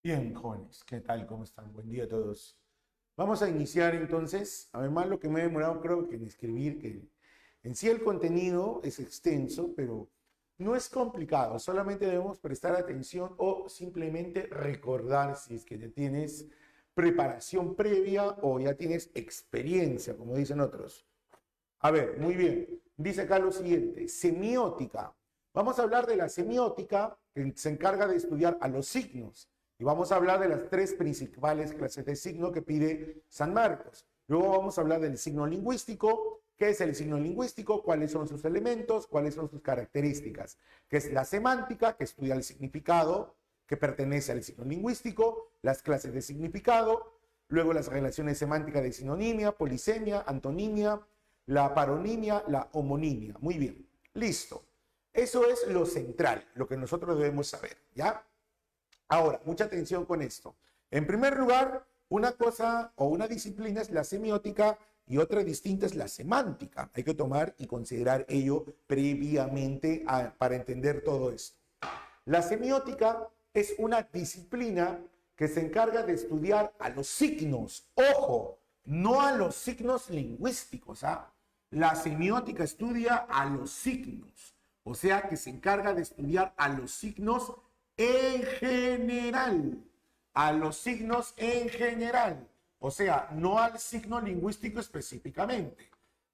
Bien, jóvenes, ¿qué tal? ¿Cómo están? Buen día a todos. Vamos a iniciar entonces. Además, lo que me he demorado creo que en escribir, que en sí el contenido es extenso, pero no es complicado. Solamente debemos prestar atención o simplemente recordar si es que ya tienes preparación previa o ya tienes experiencia, como dicen otros. A ver, muy bien. Dice acá lo siguiente, semiótica. Vamos a hablar de la semiótica, que se encarga de estudiar a los signos. Y vamos a hablar de las tres principales clases de signo que pide San Marcos. Luego vamos a hablar del signo lingüístico. ¿Qué es el signo lingüístico? ¿Cuáles son sus elementos? ¿Cuáles son sus características? ¿Qué es la semántica, que estudia el significado, que pertenece al signo lingüístico? Las clases de significado. Luego las relaciones semánticas de sinonimia, polisemia, antonimia, la paronimia, la homonimia. Muy bien, listo. Eso es lo central, lo que nosotros debemos saber, ¿ya? Ahora, mucha atención con esto. En primer lugar, una cosa o una disciplina es la semiótica y otra distinta es la semántica. Hay que tomar y considerar ello previamente para entender todo esto. La semiótica es una disciplina que se encarga de estudiar a los signos. Ojo, no a los signos lingüísticos, ¿ah? La semiótica estudia a los signos, o sea que se encarga de estudiar a los signos en general, a los signos en general, o sea, no al signo lingüístico específicamente,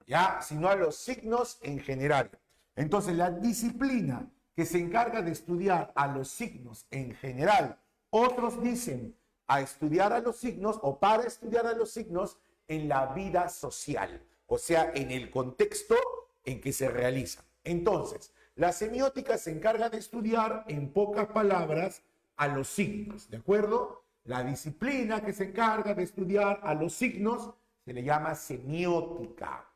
ya, sino a los signos en general. Entonces, la disciplina que se encarga de estudiar a los signos en general, otros dicen a estudiar a los signos o para estudiar a los signos en la vida social, o sea, en el contexto en que se realiza. Entonces, la semiótica se encarga de estudiar, en pocas palabras, a los signos, ¿de acuerdo? La disciplina que se encarga de estudiar a los signos se le llama semiótica,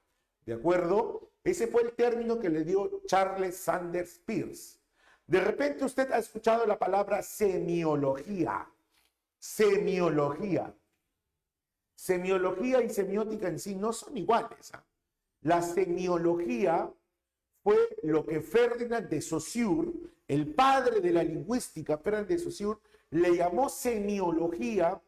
¿de acuerdo? Ese fue el término que le dio Charles Sanders Peirce. De repente usted ha escuchado la palabra semiología. Semiología. Semiología y semiótica en sí no son iguales, ¿eh? La semiología fue lo que Ferdinand de Saussure, el padre de la lingüística, Ferdinand de Saussure, le llamó semiología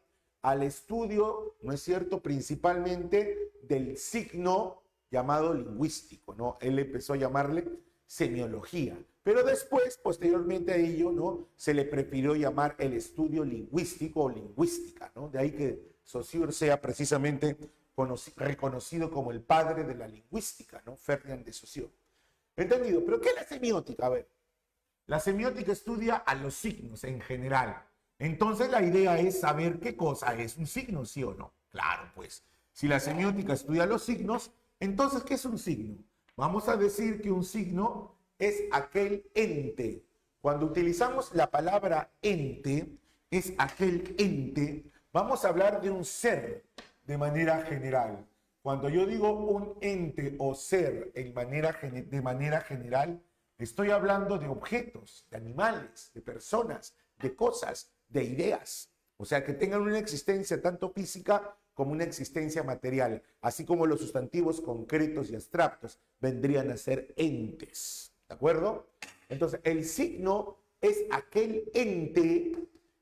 al estudio, ¿no es cierto?, principalmente del signo llamado lingüístico, ¿no? Él empezó a llamarle semiología. Pero después, posteriormente a ello, ¿no?, se le prefirió llamar el estudio lingüístico o lingüística, ¿no? De ahí que Saussure sea precisamente reconocido como el padre de la lingüística, ¿no? Ferdinand de Saussure. ¿Entendido? ¿Pero qué es la semiótica? A ver, la semiótica estudia a los signos en general. Entonces la idea es saber qué cosa es un signo, ¿sí o no? Claro, pues, si la semiótica estudia los signos, entonces, ¿qué es un signo? Vamos a decir que un signo es aquel ente. Cuando utilizamos la palabra ente, es aquel ente, vamos a hablar de un ser de manera general. Cuando yo digo un ente o ser de manera general, estoy hablando de objetos, de animales, de personas, de cosas, de ideas. O sea, que tengan una existencia tanto física como una existencia material, así como los sustantivos concretos y abstractos vendrían a ser entes. ¿De acuerdo? Entonces, el signo es aquel ente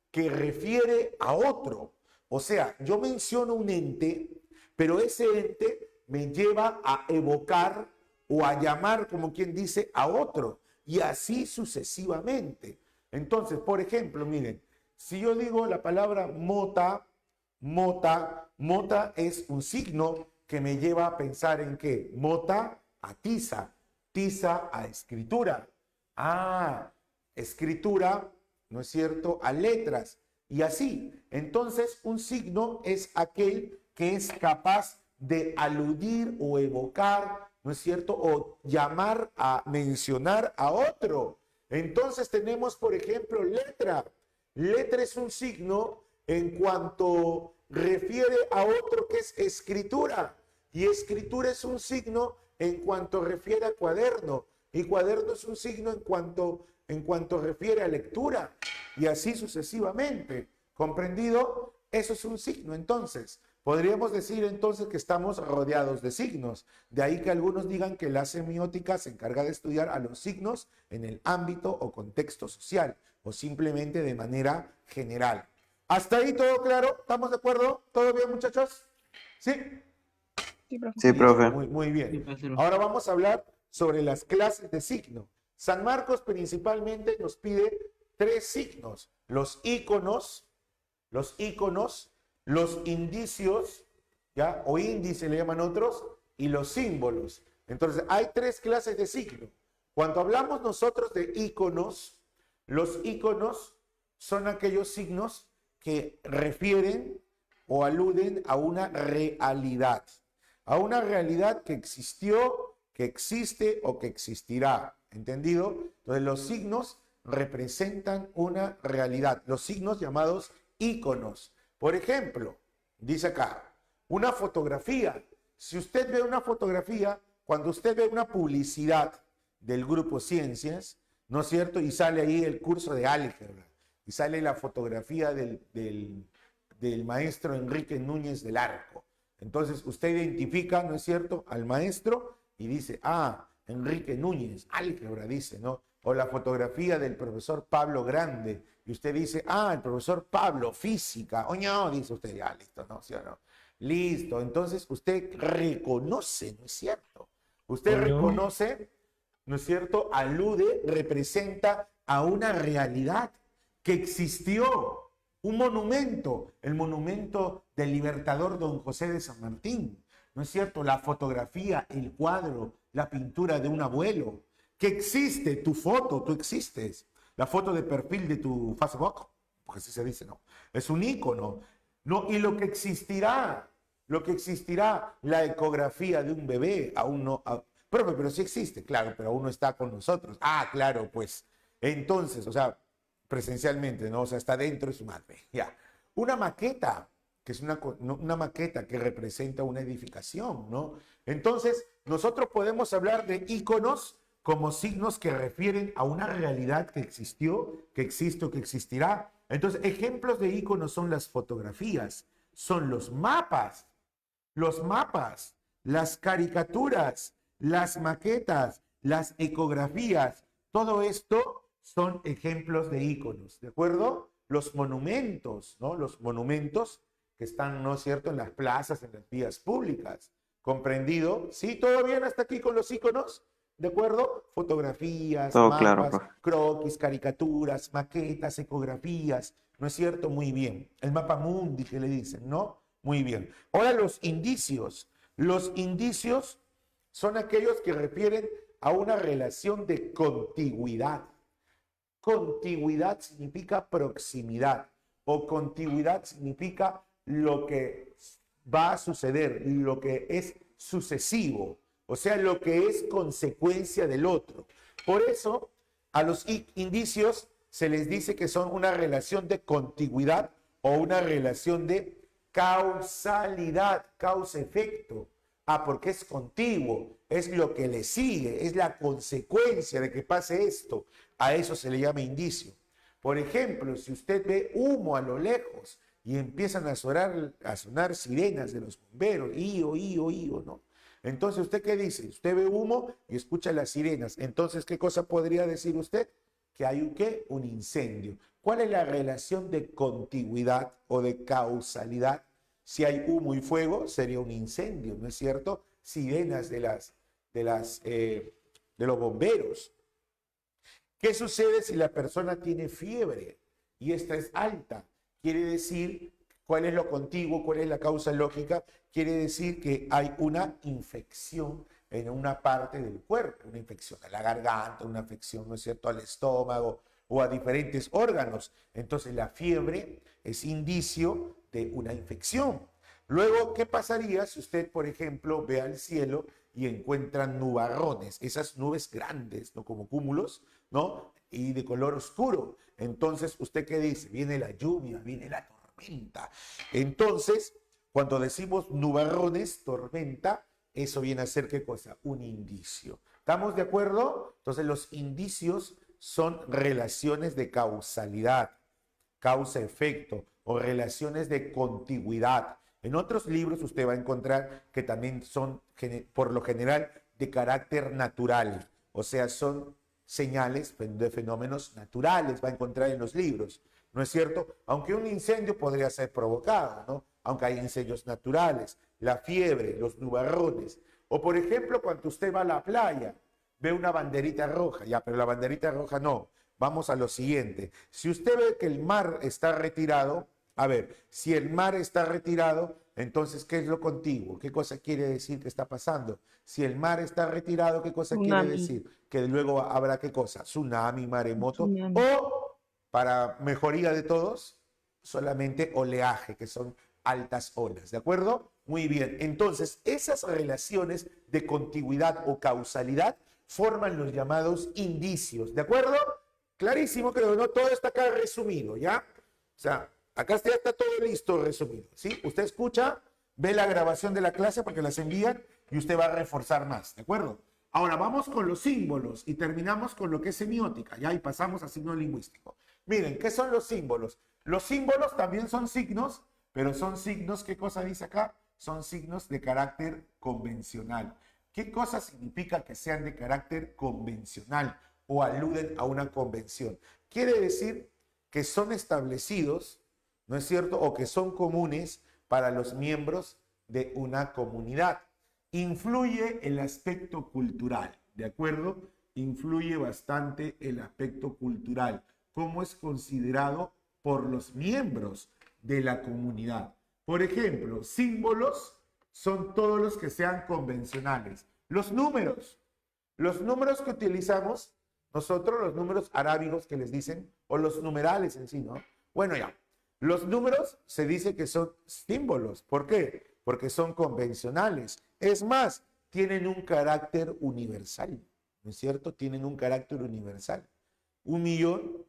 que refiere a otro. O sea, yo menciono un ente, pero ese ente me lleva a evocar o a llamar, como quien dice, a otro. Y así sucesivamente. Entonces, por ejemplo, miren, si yo digo la palabra mota, mota es un signo que me lleva a pensar en qué. Mota a tiza, tiza a escritura. Ah, escritura, ¿no es cierto?, a letras. Y así, entonces un signo es aquel que es capaz de aludir o evocar, ¿no es cierto?, o llamar a mencionar a otro. Entonces tenemos, por ejemplo, letra. Letra es un signo en cuanto refiere a otro que es escritura. Y escritura es un signo en cuanto refiere a cuaderno. Y cuaderno es un signo en cuanto refiere a lectura. Y así sucesivamente. ¿Comprendido? Eso es un signo. Entonces, podríamos decir entonces que estamos rodeados de signos. De ahí que algunos digan que la semiótica se encarga de estudiar a los signos en el ámbito o contexto social o simplemente de manera general. ¿Hasta ahí todo claro? ¿Estamos de acuerdo? ¿Todo bien, muchachos? ¿Sí? Sí, profe. Sí, profe. Muy bien. Sí, profesor. Ahora vamos a hablar sobre las clases de signo. San Marcos principalmente nos pide 3 signos: los íconos, los indicios, ¿ya? O índice le llaman otros, y los símbolos. Entonces, hay 3 clases de signo. Cuando hablamos nosotros de íconos, los íconos son aquellos signos que refieren o aluden a una realidad que existió, que existe o que existirá. ¿Entendido? Entonces, los signos representan una realidad. Los signos llamados íconos. Por ejemplo, dice acá, una fotografía. Si usted ve una fotografía, cuando usted ve una publicidad del grupo Ciencias, ¿no es cierto? Y sale ahí el curso de álgebra, y sale la fotografía del maestro Enrique Núñez del Arco. Entonces usted identifica, ¿no es cierto?, al maestro y dice, ah, Enrique Núñez, álgebra, dice, ¿no? O la fotografía del profesor Pablo Grande, y usted dice, ah, el profesor Pablo, física. O no, dice usted, ya, listo, ¿no? ¿Sí o no? Listo, entonces usted reconoce, ¿no es cierto? Usted reconoce, ¿no es cierto?, alude, representa a una realidad que existió. Un monumento, el monumento del libertador don José de San Martín, ¿no es cierto? La fotografía, el cuadro, la pintura de un abuelo, que existe, tu foto, tú existes. La foto de perfil de tu Facebook, porque así se dice, ¿no? Es un ícono, ¿no? Y lo que existirá, la ecografía de un bebé, aún no, profe, pero sí existe, claro, pero aún no está con nosotros. Ah, claro, pues, entonces, o sea, presencialmente, ¿no? O sea, está dentro de su madre, ya. Una maqueta, que es una maqueta que representa una edificación, ¿no? Entonces, nosotros podemos hablar de íconos como signos que refieren a una realidad que existió, que existe o que existirá. Entonces, ejemplos de íconos son las fotografías, son los mapas, las caricaturas, las maquetas, las ecografías, todo esto son ejemplos de íconos, ¿de acuerdo? Los monumentos, ¿no? Los monumentos que están, ¿no es cierto?, en las plazas, en las vías públicas. ¿Comprendido? ¿Sí? ¿Todo bien hasta aquí con los íconos? ¿De acuerdo? Fotografías, Todo mapas, claro, profe. croquis, caricaturas, maquetas, ecografías, ¿no es cierto? Muy bien. El mapa mundi que le dicen, ¿no? Muy bien. Ahora los indicios. Los indicios son aquellos que refieren a una relación de contigüidad. Contiguidad significa proximidad, o contiguidad significa lo que va a suceder, lo que es sucesivo, o sea, lo que es consecuencia del otro. Por eso, a los indicios se les dice que son una relación de contigüidad o una relación de causalidad, causa-efecto. Ah, porque es contiguo, es lo que le sigue, es la consecuencia de que pase esto. A eso se le llama indicio. Por ejemplo, si usted ve humo a lo lejos y empiezan a sonar sirenas de los bomberos, ío, ¿no? Entonces, ¿usted qué dice? Usted ve humo y escucha las sirenas. Entonces, ¿qué cosa podría decir usted? Que hay un incendio. ¿Cuál es la relación de contigüidad o de causalidad? Si hay humo y fuego, sería un incendio, ¿no es cierto? Sirenas de los bomberos. ¿Qué sucede si la persona tiene fiebre y esta es alta? Quiere decir, ¿cuál es lo contiguo? ¿Cuál es la causa lógica? Quiere decir que hay una infección en una parte del cuerpo, una infección a la garganta, una infección, ¿no es cierto?, al estómago o a diferentes órganos. Entonces la fiebre es indicio de una infección. Luego, ¿qué pasaría si usted, por ejemplo, ve al cielo y encuentra nubarrones, esas nubes grandes, ¿no?, como cúmulos, ¿no?, y de color oscuro? Entonces, ¿usted qué dice? Viene la lluvia, viene la tormenta. Entonces, cuando decimos nubarrones, tormenta, eso viene a ser, ¿qué cosa? Un indicio. ¿Estamos de acuerdo? Entonces, los indicios son relaciones de causalidad, causa-efecto, o relaciones de contigüidad. En otros libros usted va a encontrar que también son, por lo general, de carácter natural, o sea, son señales de fenómenos naturales, va a encontrar en los libros. ¿no es cierto? Aunque un incendio podría ser provocado, ¿no? Aunque hay incendios naturales, la fiebre, los nubarrones. O por ejemplo, cuando usted va a la playa, ve una banderita roja, ya, pero la banderita roja no. Vamos a lo siguiente. Si usted ve que el mar está retirado, a ver, si el mar está retirado, entonces, ¿qué es lo contiguo? ¿Qué cosa quiere decir que está pasando? Si el mar está retirado, ¿qué cosa quiere Tsunami. decir? Que luego habrá qué cosa, tsunami, maremoto, Tsunami. o, para mejoría de todos, solamente oleaje, que son altas olas, ¿de acuerdo? Muy bien, entonces esas relaciones de contigüidad o causalidad forman los llamados indicios, ¿de acuerdo? Clarísimo, creo, ¿no? Todo está acá resumido, ¿ya? O sea, acá ya está todo listo, resumido, ¿sí? Usted escucha, ve la grabación de la clase porque las envían y usted va a reforzar más, ¿de acuerdo? Ahora vamos con los símbolos y terminamos con lo que es semiótica, ¿ya? Y pasamos a signo lingüístico. Miren, ¿qué son los símbolos? Los símbolos también son signos, pero son signos, ¿qué cosa dice acá? Son signos de carácter convencional. ¿Qué cosa significa que sean de carácter convencional o aluden a una convención? Quiere decir que son establecidos, ¿no es cierto? O que son comunes para los miembros de una comunidad. Influye el aspecto cultural, ¿de acuerdo? Influye bastante el aspecto cultural, cómo es considerado por los miembros de la comunidad. Por ejemplo, símbolos son todos los que sean convencionales. Los números que utilizamos nosotros, los números arábigos que les dicen, o los numerales en sí, ¿no? Bueno, ya, los números se dice que son símbolos. ¿Por qué? Porque son convencionales. Es más, tienen un carácter universal, ¿no es cierto? Tienen un carácter universal. 1.000.000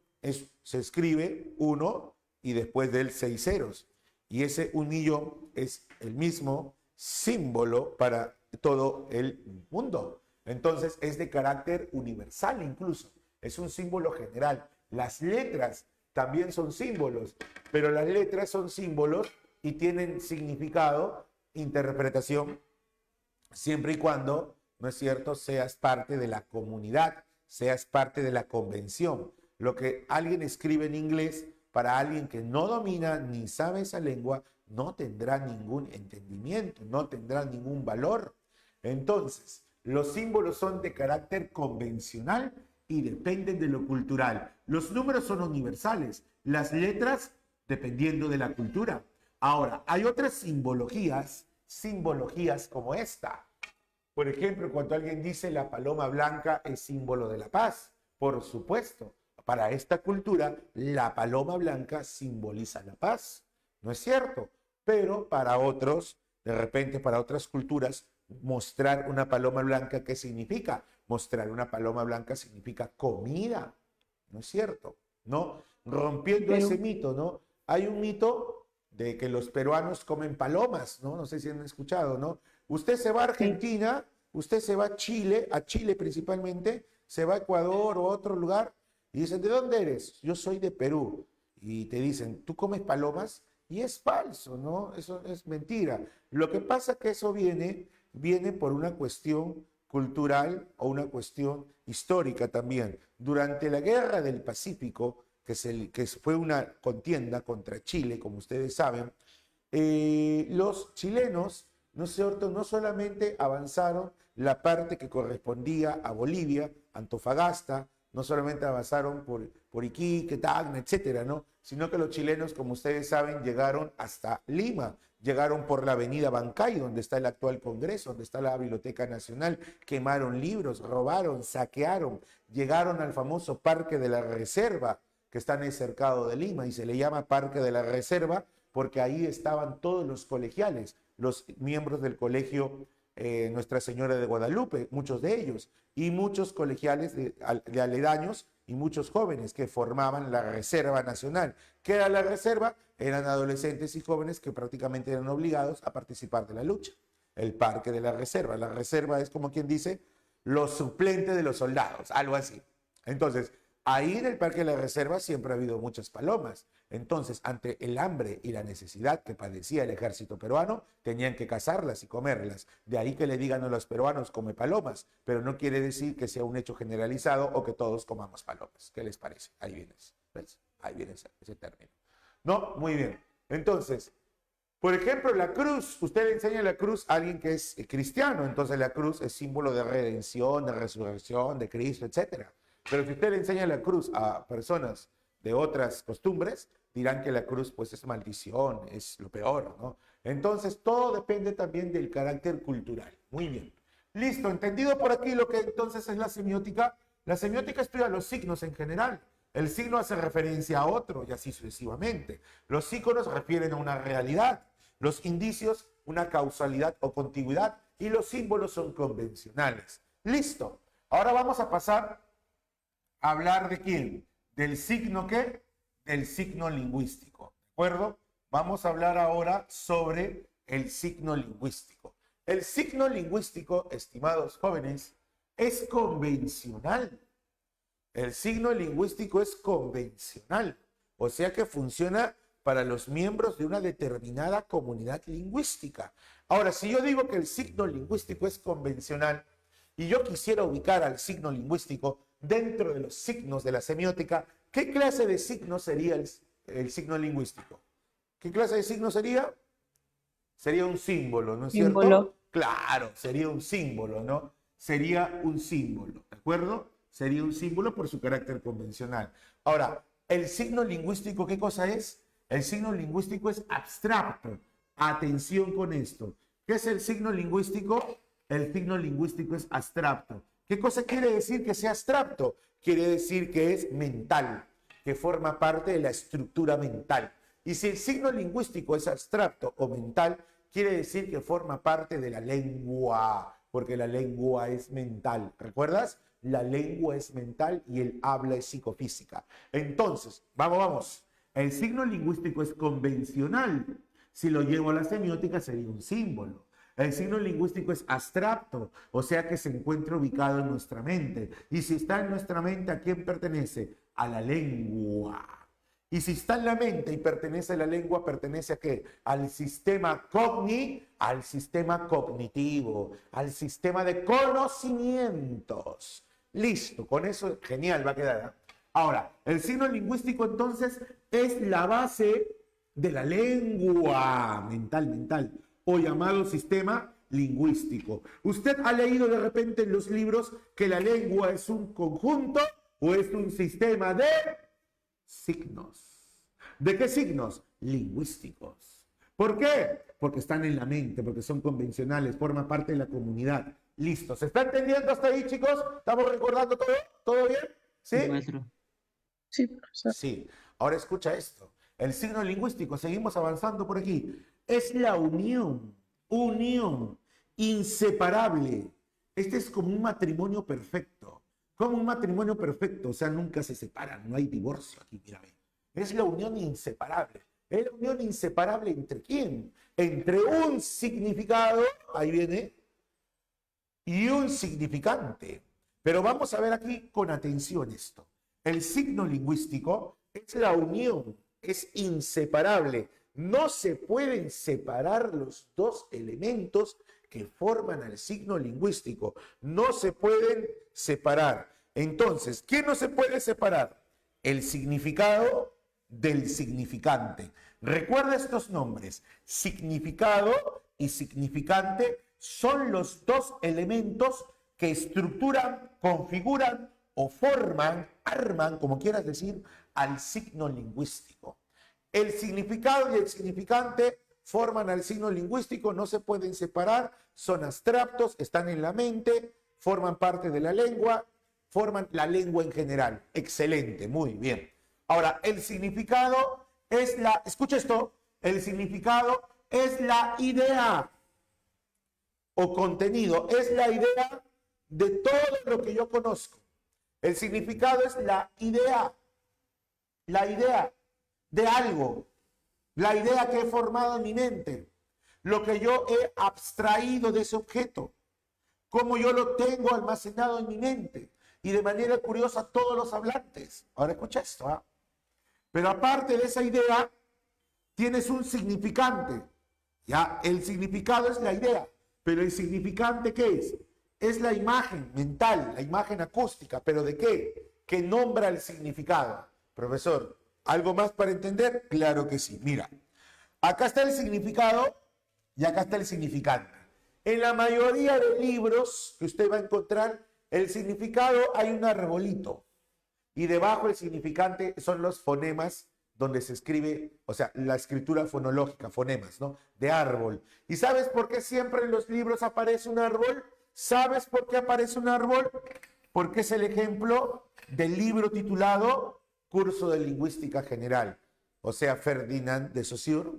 se escribe 1 y después de él 6 ceros. Y ese 1.000.000 es el mismo símbolo para todo el mundo. Entonces es de carácter universal incluso. Es un símbolo general. Las letras también son símbolos, pero las letras son símbolos y tienen significado, interpretación, siempre y cuando, ¿no es cierto?, seas parte de la comunidad, seas parte de la convención. Lo que alguien escribe en inglés, para alguien que no domina ni sabe esa lengua, no tendrá ningún entendimiento, no tendrá ningún valor. Entonces, los símbolos son de carácter convencional y dependen de lo cultural. Los números son universales, las letras dependiendo de la cultura. Ahora, hay otras simbologías como esta. Por ejemplo, cuando alguien dice la paloma blanca es símbolo de la paz, por supuesto, para esta cultura la paloma blanca simboliza la paz, ¿no es cierto? Pero para otros, de repente para otras culturas, mostrar una paloma blanca, ¿qué significa? Mostrar una paloma blanca significa comida, ¿no es cierto? ¿No? Rompiendo ese mito, ¿no? Hay un mito de que los peruanos comen palomas, ¿no? No sé si han escuchado, ¿no? Usted se va a Argentina, usted se va a Chile principalmente, se va a Ecuador o a otro lugar y dicen, ¿de dónde eres? Yo soy de Perú. Y te dicen, ¿tú comes palomas? Y es falso, ¿no? Eso es mentira. Lo que pasa es que eso viene por una cuestión cultural o una cuestión histórica también. Durante la Guerra del Pacífico, que fue una contienda contra Chile, como ustedes saben, los chilenos, ¿no es cierto?, no solamente avanzaron la parte que correspondía a Bolivia, Antofagasta, no solamente avanzaron por Iquique, Tacna, etcétera, ¿no? Sino que los chilenos, como ustedes saben, llegaron hasta Lima, llegaron por la avenida Bancay, donde está el actual Congreso, donde está la Biblioteca Nacional, quemaron libros, robaron, saquearon, llegaron al famoso Parque de la Reserva, que está en el cercado de Lima, y se le llama Parque de la Reserva porque ahí estaban todos los colegiales, los miembros del colegio Nuestra Señora de Guadalupe, muchos de ellos, y muchos colegiales de aledaños y muchos jóvenes que formaban la Reserva Nacional. ¿Qué era la Reserva? Eran adolescentes y jóvenes que prácticamente eran obligados a participar de la lucha. El Parque de la Reserva. La Reserva es como quien dice los suplentes de los soldados, algo así. Entonces, ahí en el Parque de la Reserva siempre ha habido muchas palomas. Entonces, ante el hambre y la necesidad que padecía el ejército peruano, tenían que cazarlas y comerlas. De ahí que le digan a los peruanos come palomas, pero no quiere decir que sea un hecho generalizado o que todos comamos palomas. ¿Qué les parece? Ahí vienes. ¿Ves? Ahí viene ese término. No, muy bien. Entonces, por ejemplo, la cruz, usted le enseña la cruz a alguien que es cristiano, entonces la cruz es símbolo de redención, de resurrección, de Cristo, etc. Pero si usted le enseña la cruz a personas de otras costumbres, dirán que la cruz pues es maldición, es lo peor, ¿no? Entonces, todo depende también del carácter cultural. Muy bien. Listo, entendido por aquí lo que entonces es la semiótica. La semiótica estudia los signos en general. El signo hace referencia a otro y así sucesivamente. Los íconos refieren a una realidad. Los indicios, una causalidad o contigüidad. Y los símbolos son convencionales. Listo. Ahora vamos a pasar a hablar de quién. ¿Del signo qué? Del signo lingüístico. ¿De acuerdo? Vamos a hablar ahora sobre el signo lingüístico. El signo lingüístico, estimados jóvenes, es convencional. El signo lingüístico es convencional, o sea que funciona para los miembros de una determinada comunidad lingüística. Ahora, si yo digo que el signo lingüístico es convencional y yo quisiera ubicar al signo lingüístico dentro de los signos de la semiótica, ¿qué clase de signo sería el signo lingüístico? ¿Qué clase de signo sería? Sería un símbolo, ¿no es cierto? Símbolo. Claro, sería un símbolo, ¿no? Sería un símbolo, ¿de acuerdo? Sería un símbolo por su carácter convencional. Ahora, ¿el signo lingüístico qué cosa es? El signo lingüístico es abstracto. Atención con esto. ¿Qué es el signo lingüístico? El signo lingüístico es abstracto. ¿Qué cosa quiere decir que sea abstracto? Quiere decir que es mental, que forma parte de la estructura mental. Y si el signo lingüístico es abstracto o mental, quiere decir que forma parte de la lengua, porque la lengua es mental. ¿Recuerdas? La lengua es mental y el habla es psicofísica. Entonces, vamos. El signo lingüístico es convencional. Si lo llevo a la semiótica sería un símbolo. El signo lingüístico es abstracto, o sea que se encuentra ubicado en nuestra mente. Y si está en nuestra mente, ¿a quién pertenece? A la lengua. Y si está en la mente y pertenece a la lengua, ¿pertenece a qué? Al sistema al sistema cognitivo, al sistema de conocimientos. Listo, con eso genial va a quedar, ¿eh? Ahora, el signo lingüístico entonces es la base de la lengua mental, o llamado sistema lingüístico. ¿Usted ha leído de repente en los libros que la lengua es un conjunto o es un sistema de signos? ¿De qué signos? Lingüísticos. ¿Por qué? Porque están en la mente, porque son convencionales, forman parte de la comunidad. Listo. ¿Se está entendiendo hasta ahí, chicos? ¿Estamos recordando todo? ¿Todo bien? ¿Sí? Sí, maestro. Sí, profesor. Sí. Ahora escucha esto. El signo lingüístico, seguimos avanzando por aquí, es la unión inseparable. Este es como un matrimonio perfecto. Como un matrimonio perfecto, o sea, nunca se separan, no hay divorcio aquí, mírame. Es la unión inseparable. ¿Es la unión inseparable entre quién? Entre un significado, ahí viene, y un significante. Pero vamos a ver aquí con atención esto. El signo lingüístico es la unión, es inseparable. No se pueden separar los dos elementos que forman al signo lingüístico. No se pueden separar. Entonces, ¿qué no se puede separar? El significado del significante. Recuerda estos nombres. Significado y significante son los dos elementos que estructuran, configuran o forman, arman, como quieras decir, al signo lingüístico. El significado y el significante forman al signo lingüístico, no se pueden separar, son abstractos, están en la mente, forman parte de la lengua, forman la lengua en general. Excelente, muy bien. Ahora, el significado es escucha esto, el significado es la idea o contenido, es la idea de todo lo que yo conozco. El significado es la idea de algo, la idea que he formado en mi mente, lo que yo he abstraído de ese objeto, cómo yo lo tengo almacenado en mi mente. Y de manera curiosa todos los hablantes. Ahora escucha esto, ¿ah? Pero aparte de esa idea, tienes un significante. Ya, el significado es la idea, pero el significante ¿qué es? Es la imagen mental, la imagen acústica, pero ¿de qué? Que nombra el significado. Profesor, ¿Algo más para entender? Claro que sí. Mira, acá está el significado y acá está el significante. En la mayoría de libros que usted va a encontrar, el significado hay un arbolito y debajo el significante son los fonemas donde se escribe, o sea, la escritura fonológica, fonemas, ¿no? De árbol. ¿Y sabes por qué siempre en los libros aparece un árbol? ¿Sabes por qué aparece un árbol? Porque es el ejemplo del libro titulado Curso de Lingüística General. O sea, Ferdinand de Saussure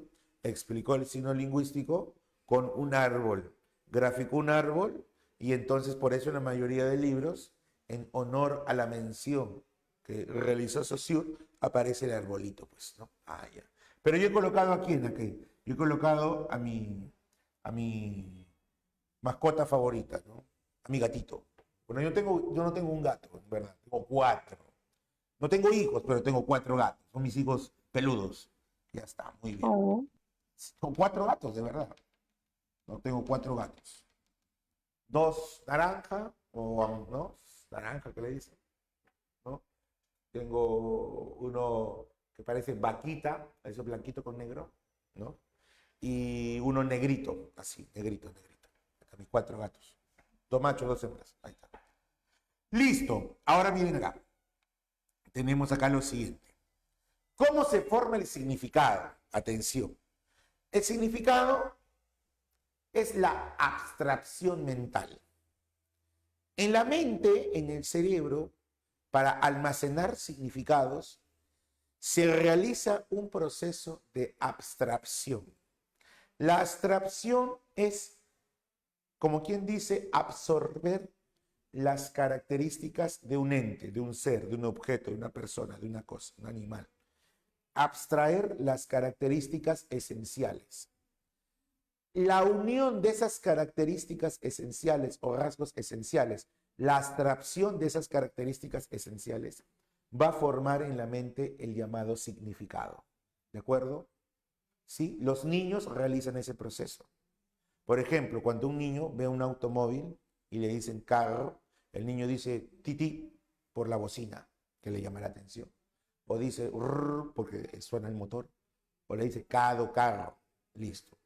explicó el signo lingüístico con un árbol, graficó un árbol y entonces por eso en la mayoría de libros, en honor a la mención que realizó Saussure, aparece el arbolito, pues, ¿no? Ah, ya. Pero yo he colocado aquí en aquel, yo he colocado a mi mascota favorita, ¿no? A mi gatito. Bueno, yo no tengo un gato, en verdad, tengo 4. No tengo hijos, pero tengo 4 gatos. Son mis hijos peludos. Ya está, muy bien. Oh, Son 4 gatos, de verdad. No tengo 4 gatos. 2 naranja, o no, naranja que le dicen, ¿no? Tengo uno que parece vaquita, eso blanquito con negro, ¿no? Y uno negrito, así, negrito. Acá mis 4 gatos. 2 machos, 2 hembras. Ahí está. Listo. Ahora miren acá. Tenemos acá lo siguiente. ¿Cómo se forma el significado? Atención. El significado es la abstracción mental. En la mente, en el cerebro, para almacenar significados, se realiza un proceso de abstracción. La abstracción es, como quien dice, absorber las características de un ente, de un ser, de un objeto, de una persona, de una cosa, un animal. Abstraer las características esenciales. La unión de esas características esenciales o rasgos esenciales, la abstracción de esas características esenciales va a formar en la mente el llamado significado. ¿De acuerdo? ¿Sí? Los niños realizan ese proceso. Por ejemplo, cuando un niño ve un automóvil y le dicen carro, el niño dice titi por la bocina, que le llama la atención. O dice rrr, porque suena el motor. O le dice carro. Listo.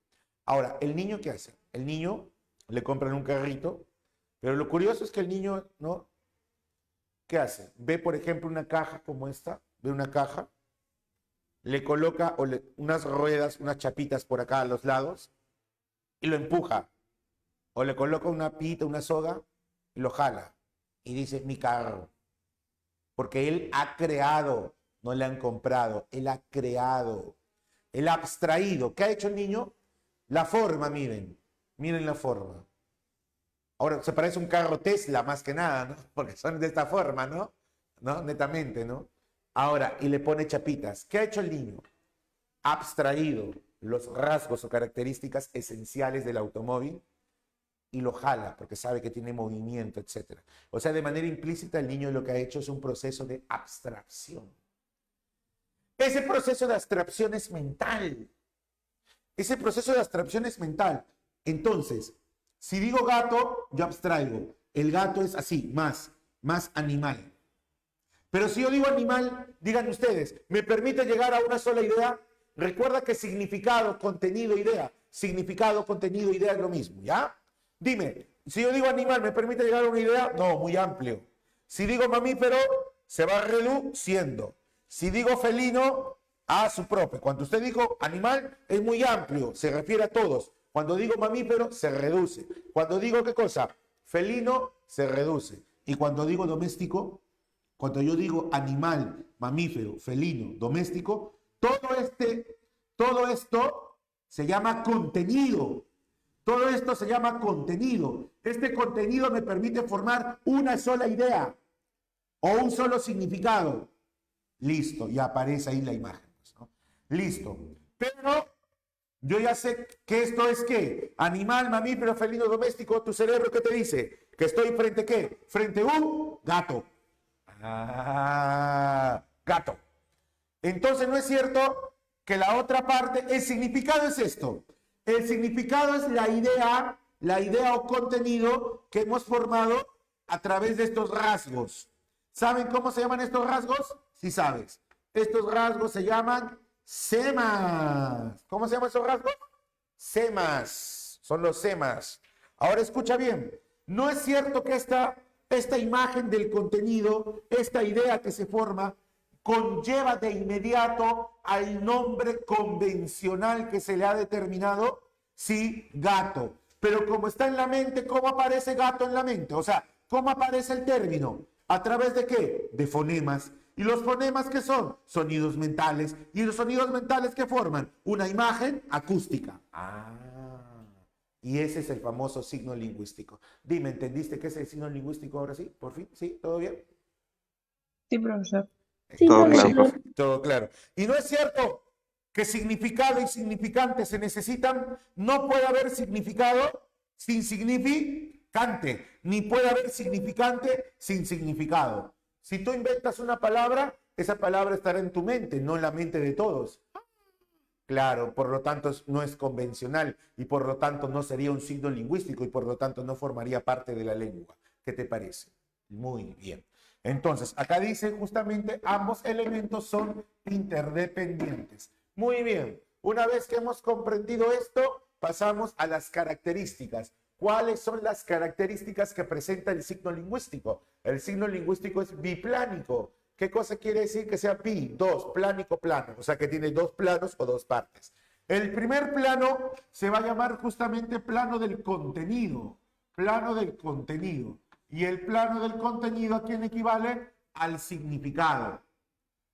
Ahora, ¿el niño qué hace? El niño le compran un carrito, pero lo curioso es que el niño, ¿no? ¿Qué hace? Ve, por ejemplo, una caja como esta, ve una caja, le coloca unas ruedas, unas chapitas por acá a los lados y lo empuja. O le coloca una pita, una soga y lo jala. Y dice, mi carro. Porque él ha creado, no le han comprado, él ha creado, él ha abstraído. ¿Qué ha hecho el niño? La forma, miren la forma. Ahora, se parece a un carro Tesla más que nada, ¿no? Porque son de esta forma, ¿no? ¿No? Netamente, ¿no? Ahora, y le pone chapitas. ¿Qué ha hecho el niño? Ha abstraído los rasgos o características esenciales del automóvil y lo jala porque sabe que tiene movimiento, etc. O sea, de manera implícita, el niño lo que ha hecho es un proceso de abstracción. Ese proceso de abstracción es mental. Ese proceso de abstracción es mental. Entonces, si digo gato, yo abstraigo. El gato es así, más animal. Pero si yo digo animal, digan ustedes, ¿me permite llegar a una sola idea? Recuerda que significado, contenido, idea. Significado, contenido, idea es lo mismo, ¿ya? Dime, si yo digo animal, ¿me permite llegar a una idea? No, muy amplio. Si digo mamífero, se va reduciendo. Si digo felino, a su propio. Cuando usted dijo animal, es muy amplio, se refiere a todos. Cuando digo mamífero, se reduce. Cuando digo, ¿qué cosa? Felino, se reduce. Y cuando digo doméstico, cuando yo digo animal, mamífero, felino, doméstico, todo esto se llama contenido. Todo esto se llama contenido. Este contenido me permite formar una sola idea o un solo significado. Listo, y aparece ahí la imagen. ¿No? Listo. Pero yo ya sé que esto es ¿qué? Animal, mamífero, felino, doméstico. ¿Tu cerebro qué te dice? Que estoy frente a ¿qué? Frente a un gato. Ah, gato. Entonces no es cierto que la otra parte, el significado es esto. El significado es la idea o contenido que hemos formado a través de estos rasgos. ¿Saben cómo se llaman estos rasgos? Sí sabes. Estos rasgos se llaman semas. ¿Cómo se llaman esos rasgos? Semas. Son los semas. Ahora escucha bien. No es cierto que esta imagen del contenido, esta idea que se forma, conlleva de inmediato al nombre convencional que se le ha determinado, sí, gato. Pero como está en la mente, ¿cómo aparece gato en la mente? O sea, ¿cómo aparece el término? ¿A través de qué? De fonemas. ¿Y los fonemas qué son? Sonidos mentales. ¿Y los sonidos mentales qué forman? Una imagen acústica. Y ese es el famoso signo lingüístico. Dime, ¿entendiste qué es el signo lingüístico ahora sí? ¿Por fin? ¿Sí? ¿Todo bien? Sí, profesor. Sí, Todo claro, profesor. profe. Todo claro. Y no es cierto que significado y significante se necesitan. No puede haber significado sin significante, ni puede haber significante sin significado. Si tú inventas una palabra, esa palabra estará en tu mente, no en la mente de todos. Claro, por lo tanto no es convencional y por lo tanto no sería un signo lingüístico y por lo tanto no formaría parte de la lengua. ¿Qué te parece? Muy bien. Entonces, acá dice justamente ambos elementos son interdependientes. Muy bien. Una vez que hemos comprendido esto, pasamos a las características. ¿Cuáles son las características que presenta el signo lingüístico? El signo lingüístico es biplánico. ¿Qué cosa quiere decir que sea bi? Dos, plánico, plano. O sea que tiene dos planos o dos partes. El primer plano se va a llamar justamente plano del contenido. Plano del contenido. Y el plano del contenido, ¿a quién equivale? Al significado.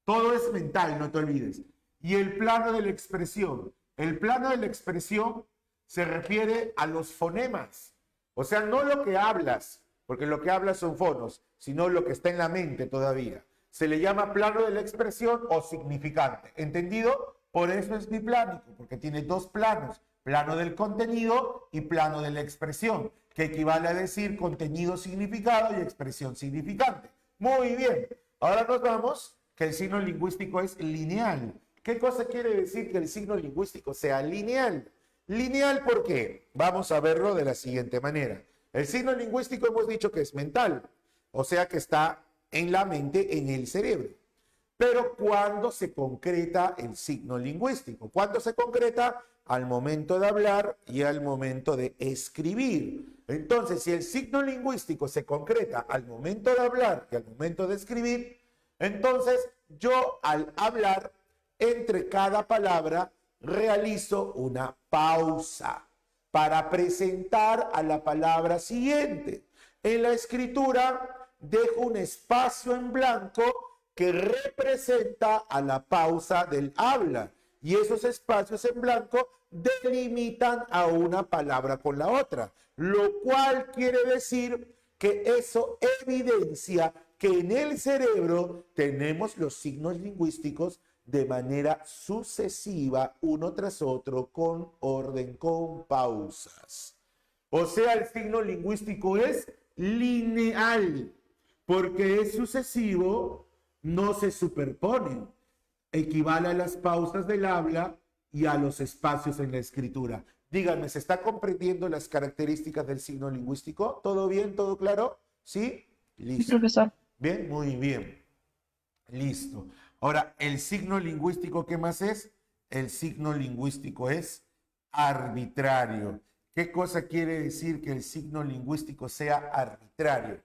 Todo es mental, no te olvides. Y el plano de la expresión. El plano de la expresión se refiere a los fonemas. O sea, no lo que hablas, porque lo que hablas son fonos, sino lo que está en la mente todavía. Se le llama plano de la expresión o significante. ¿Entendido? Por eso es biplánico, porque tiene dos planos. Plano del contenido y plano de la expresión, que equivale a decir contenido significado y expresión significante. Muy bien. Ahora nos vamos que el signo lingüístico es lineal. ¿Qué cosa quiere decir que el signo lingüístico sea lineal? Lineal, ¿por qué? Vamos a verlo de la siguiente manera. El signo lingüístico hemos dicho que es mental, o sea que está en la mente, en el cerebro. Pero ¿cuándo se concreta el signo lingüístico? ¿Cuándo se concreta? Al momento de hablar y al momento de escribir. Entonces, si el signo lingüístico se concreta al momento de hablar y al momento de escribir, entonces yo al hablar, entre cada palabra, realizo una pausa para presentar a la palabra siguiente. En la escritura dejo un espacio en blanco que representa a la pausa del habla. Y esos espacios en blanco delimitan a una palabra con la otra, lo cual quiere decir que eso evidencia que en el cerebro tenemos los signos lingüísticos de manera sucesiva, uno tras otro, con orden, con pausas. O sea, el signo lingüístico es lineal, porque es sucesivo, no se superponen. Equivale a las pausas del habla y a los espacios en la escritura. Díganme, ¿se está comprendiendo las características del signo lingüístico? ¿Todo bien? ¿Todo claro? ¿Sí? Sí, Listo. profesor. Bien, muy bien. Listo. Ahora, el signo lingüístico, ¿qué más es? El signo lingüístico es arbitrario. ¿Qué cosa quiere decir que el signo lingüístico sea arbitrario?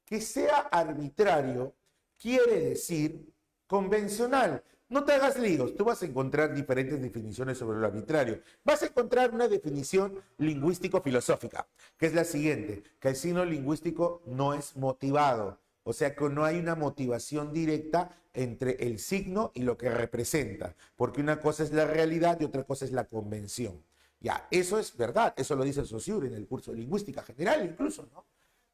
Que sea arbitrario quiere decir convencional. No te hagas líos, tú vas a encontrar diferentes definiciones sobre lo arbitrario. Vas a encontrar una definición lingüístico-filosófica, que es la siguiente, que el signo lingüístico no es motivado. O sea que no hay una motivación directa entre el signo y lo que representa, porque una cosa es la realidad y otra cosa es la convención. Ya, eso es verdad, eso lo dice el Saussure en el curso de lingüística general incluso, ¿no?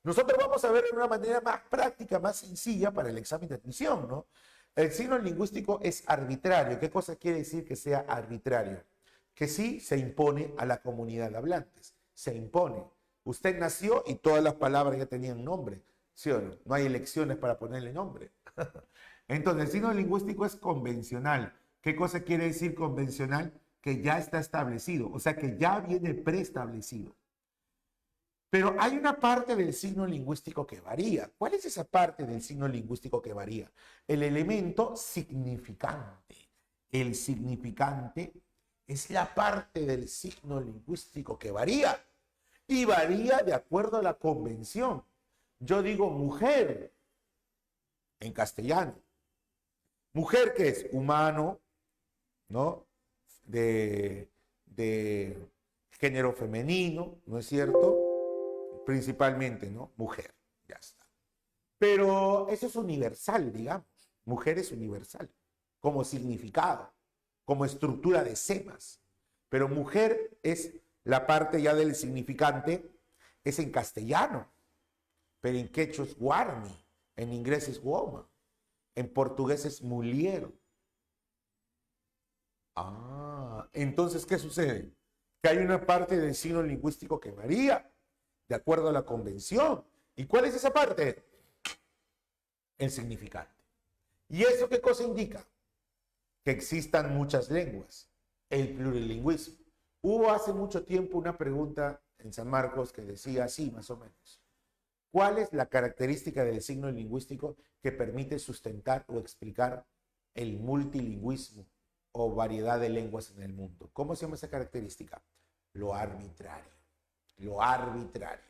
Nosotros vamos a ver de una manera más práctica, más sencilla para el examen de admisión, ¿no? El signo lingüístico es arbitrario. ¿Qué cosa quiere decir que sea arbitrario? Que sí se impone a la comunidad de hablantes, se impone. Usted nació y todas las palabras ya tenían nombre. ¿Sí o no? No hay elecciones para ponerle nombre. Entonces, el signo lingüístico es convencional. ¿Qué cosa quiere decir convencional? Que ya está establecido, o sea que ya viene preestablecido. Pero hay una parte del signo lingüístico que varía. ¿Cuál es esa parte del signo lingüístico que varía? El elemento significante. El significante es la parte del signo lingüístico que varía. Y varía de acuerdo a la convención. Yo digo mujer en castellano. Mujer, que es humano, ¿no? De género femenino, ¿no es cierto? Principalmente, ¿no? Mujer, ya está. Pero eso es universal, digamos. Mujer es universal, como significado, como estructura de semas. Pero mujer es la parte ya del significante, es en castellano, pero en quechua es guarni, en inglés es woman, en portugués es mulier. Entonces, ¿qué sucede? Que hay una parte del signo lingüístico que varía de acuerdo a la convención. ¿Y cuál es esa parte? El significante. ¿Y eso qué cosa indica? Que existan muchas lenguas, el plurilingüismo. Hubo hace mucho tiempo una pregunta en San Marcos que decía así, más o menos. ¿Cuál es la característica del signo lingüístico que permite sustentar o explicar el multilingüismo o variedad de lenguas en el mundo? ¿Cómo se llama esa característica? Lo arbitrario. Lo arbitrario.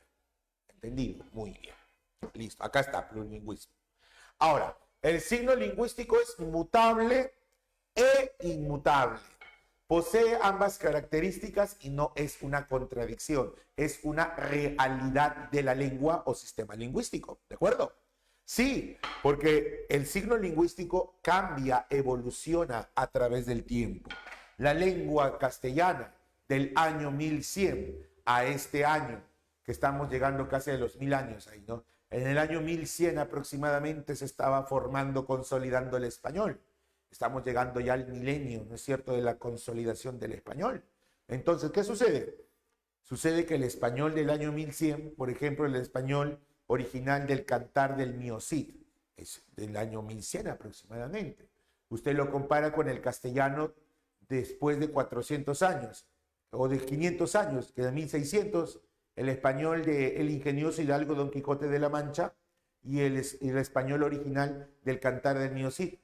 ¿Entendido? Muy bien. Listo. Acá está, plurilingüismo. Ahora, el signo lingüístico es mutable e inmutable. Posee ambas características y no es una contradicción, es una realidad de la lengua o sistema lingüístico, ¿de acuerdo? Sí, porque el signo lingüístico cambia, evoluciona a través del tiempo. La lengua castellana del año 1100 a este año, que estamos llegando casi a los 1000 años ahí, ¿no? En el año 1100 aproximadamente se estaba formando, consolidando el español. Estamos llegando ya al milenio, ¿no es cierto?, de la consolidación del español. Entonces, ¿qué sucede? Sucede que el español del año 1100, por ejemplo, el español original del Cantar del Mío Cid, es del año 1100 aproximadamente. Usted lo compara con el castellano después de 400 años, o de 500 años, que de 1600, el español del ingenioso hidalgo Don Quijote de la Mancha y el español original del Cantar del Mío Cid.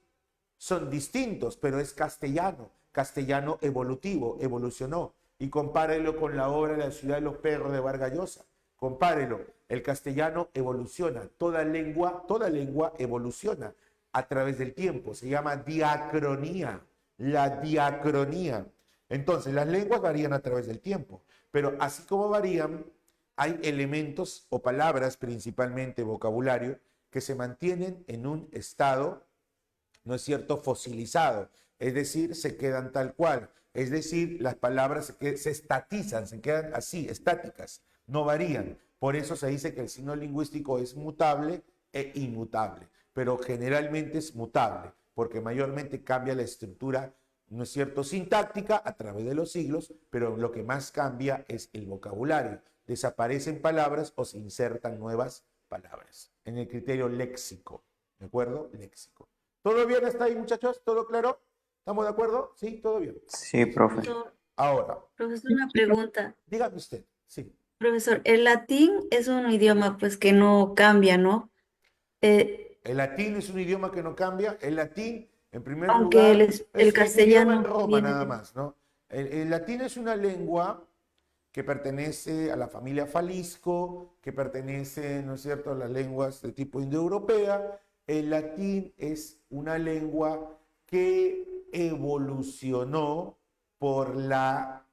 Son distintos, pero es castellano, castellano evolutivo, evolucionó. Y compárelo con la obra de La ciudad de los perros de Vargas Llosa. Compárelo, el castellano evoluciona, toda lengua evoluciona a través del tiempo, se llama diacronía, la diacronía. Entonces, las lenguas varían a través del tiempo, pero así como varían, hay elementos o palabras, principalmente vocabulario, que se mantienen en un estado, ¿no es cierto?, fosilizado, es decir, se quedan tal cual, es decir, las palabras se estatizan, se quedan así, estáticas, no varían. Por eso se dice que el signo lingüístico es mutable e inmutable, pero generalmente es mutable, porque mayormente cambia la estructura, ¿no es cierto?, sintáctica a través de los siglos, pero lo que más cambia es el vocabulario. Desaparecen palabras o se insertan nuevas palabras en el criterio léxico, ¿de acuerdo? Léxico. ¿Todo bien hasta ahí, muchachos? ¿Todo claro? ¿Estamos de acuerdo? Sí, todo bien. Sí, profe. Profesor, Ahora, profesor, una pregunta. dígame usted. Sí. Profesor, el latín es un idioma pues que no cambia, ¿no? El latín es un idioma que no cambia. El latín, en primer Aunque lugar, el es idioma castellano en Roma viene nada de- más, ¿no? El latín es una lengua que pertenece a la familia falisco, que pertenece, ¿no es cierto?, a las lenguas de tipo indoeuropea. El latín es una lengua que evolucionó por la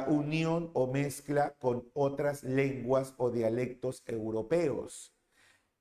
unión o mezcla con otras lenguas o dialectos europeos.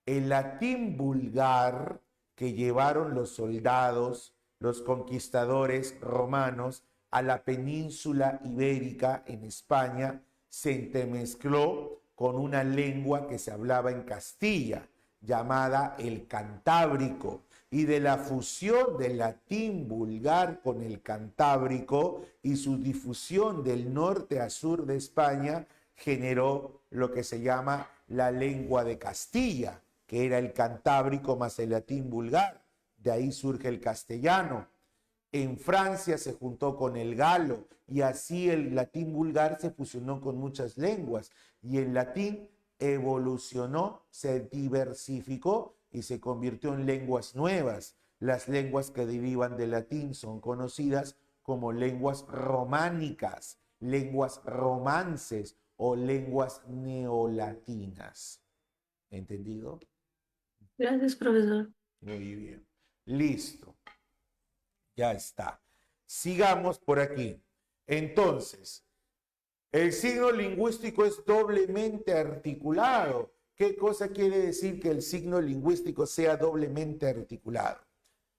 El latín vulgar que llevaron los soldados, los conquistadores romanos a la península ibérica en España, se entremezcló con una lengua que se hablaba en Castilla, llamada el cantábrico, y de la fusión del latín vulgar con el cantábrico y su difusión del norte a sur de España generó lo que se llama la lengua de Castilla, que era el cantábrico más el latín vulgar. De ahí surge el castellano. En Francia se juntó con el galo y así el latín vulgar se fusionó con muchas lenguas y el latín evolucionó, se diversificó y se convirtió en lenguas nuevas. Las lenguas que derivan del latín son conocidas como lenguas románicas, lenguas romances o lenguas neolatinas. ¿Entendido? Gracias, profesor. Muy bien. Listo. Ya está. Sigamos por aquí. Entonces, el signo lingüístico es doblemente articulado. ¿Qué cosa quiere decir que el signo lingüístico sea doblemente articulado?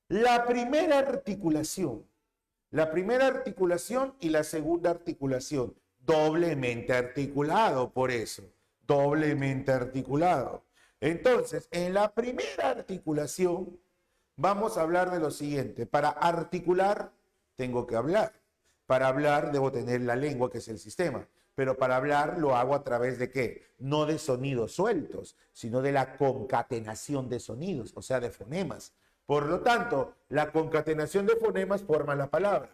La primera articulación y la segunda articulación, doblemente articulado, por eso, doblemente articulado. Entonces, en la primera articulación, vamos a hablar de lo siguiente. Para articular, tengo que hablar. Para hablar, debo tener la lengua, que es el sistema. Pero para hablar, lo hago a través de ¿qué? No de sonidos sueltos, sino de la concatenación de sonidos, o sea, de fonemas. Por lo tanto, la concatenación de fonemas forma la palabra.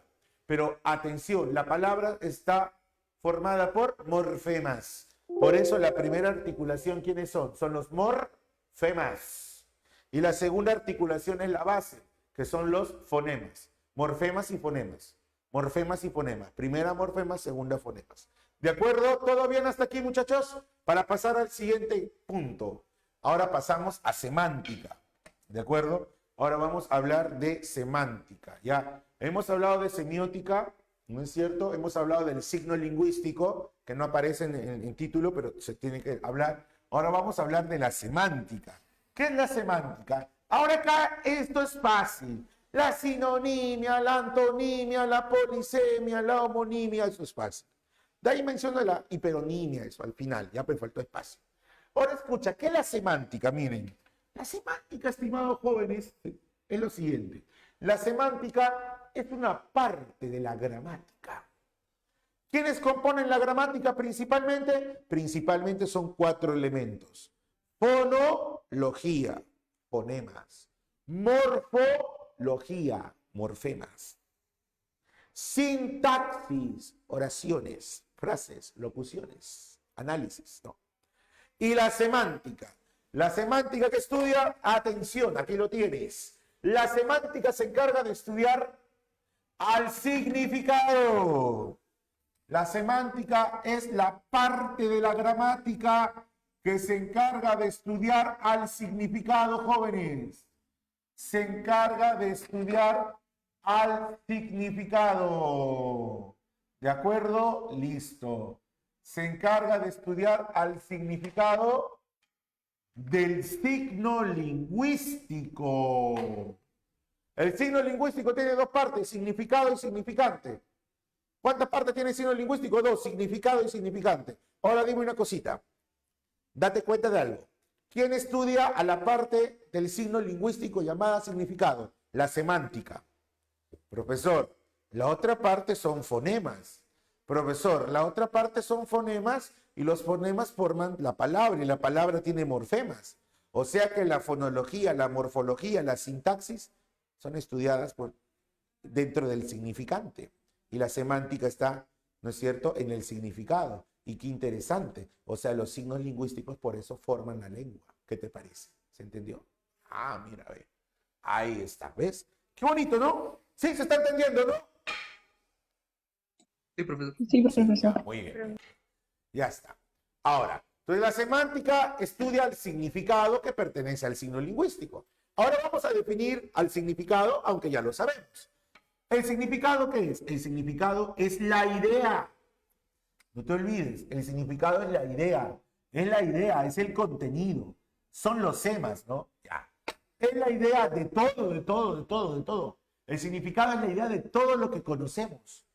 Pero atención, la palabra está formada por morfemas. Por eso la primera articulación, ¿quiénes son? Son los morfemas. Y la segunda articulación es la base, que son los fonemas. Morfemas y fonemas. Morfemas y fonemas. Primera morfemas, segunda fonemas. ¿De acuerdo? ¿Todo bien hasta aquí, muchachos? Para pasar al siguiente punto. Ahora pasamos a semántica. ¿De acuerdo? Ahora vamos a hablar de semántica. Ya hemos hablado de semiótica, ¿no es cierto? Hemos hablado del signo lingüístico, que no aparece en el título, pero se tiene que hablar. Ahora vamos a hablar de la semántica. ¿Qué es la semántica? Ahora acá esto es fácil. La sinonimia, la antonimia, la polisemia, la homonimia, eso es fácil. De ahí menciono la hiperonimia, eso al final, ya pues faltó espacio. Ahora escucha, ¿qué es la semántica? Miren, la semántica, estimados jóvenes, es lo siguiente. La semántica es una parte de la gramática. ¿Quiénes componen la gramática principalmente? Principalmente son 4 elementos. Fonología, fonemas. Morfología, morfemas. Sintaxis, oraciones, frases, locuciones, análisis, ¿no? Y la semántica. La semántica que estudia, atención, aquí lo tienes. La semántica se encarga de estudiar al significado. La semántica es la parte de la gramática que se encarga de estudiar al significado, jóvenes. Se encarga de estudiar al significado. ¿De acuerdo? Listo. Se encarga de estudiar al significado del signo lingüístico. El signo lingüístico tiene 2 partes, significado y significante. ¿Cuántas partes tiene el signo lingüístico? 2, significado y significante. Ahora dime una cosita. Date cuenta de algo. ¿Quién estudia a la parte del signo lingüístico llamada significado? La semántica. Profesor, la otra parte son fonemas. Profesor, la otra parte son fonemas y los fonemas forman la palabra y la palabra tiene morfemas. O sea que la fonología, la morfología, la sintaxis son estudiadas dentro del significante. Y la semántica está, ¿no es cierto?, en el significado. Y qué interesante. O sea, los signos lingüísticos por eso forman la lengua. ¿Qué te parece? ¿Se entendió? Ah, mira, ve. Ahí está, ¿ves? Qué bonito, ¿no? Sí, se está entendiendo, ¿no? Sí, profesor. Muy bien. Ya está. Ahora, entonces la semántica estudia el significado que pertenece al signo lingüístico. Ahora vamos a definir al significado, aunque ya lo sabemos. ¿El significado qué es? El significado es la idea. No te olvides, el significado es la idea. Es la idea, es el contenido. Son los temas, ¿no? Ya. Es la idea de todo, de todo, de todo, de todo. El significado es la idea de todo lo que conocemos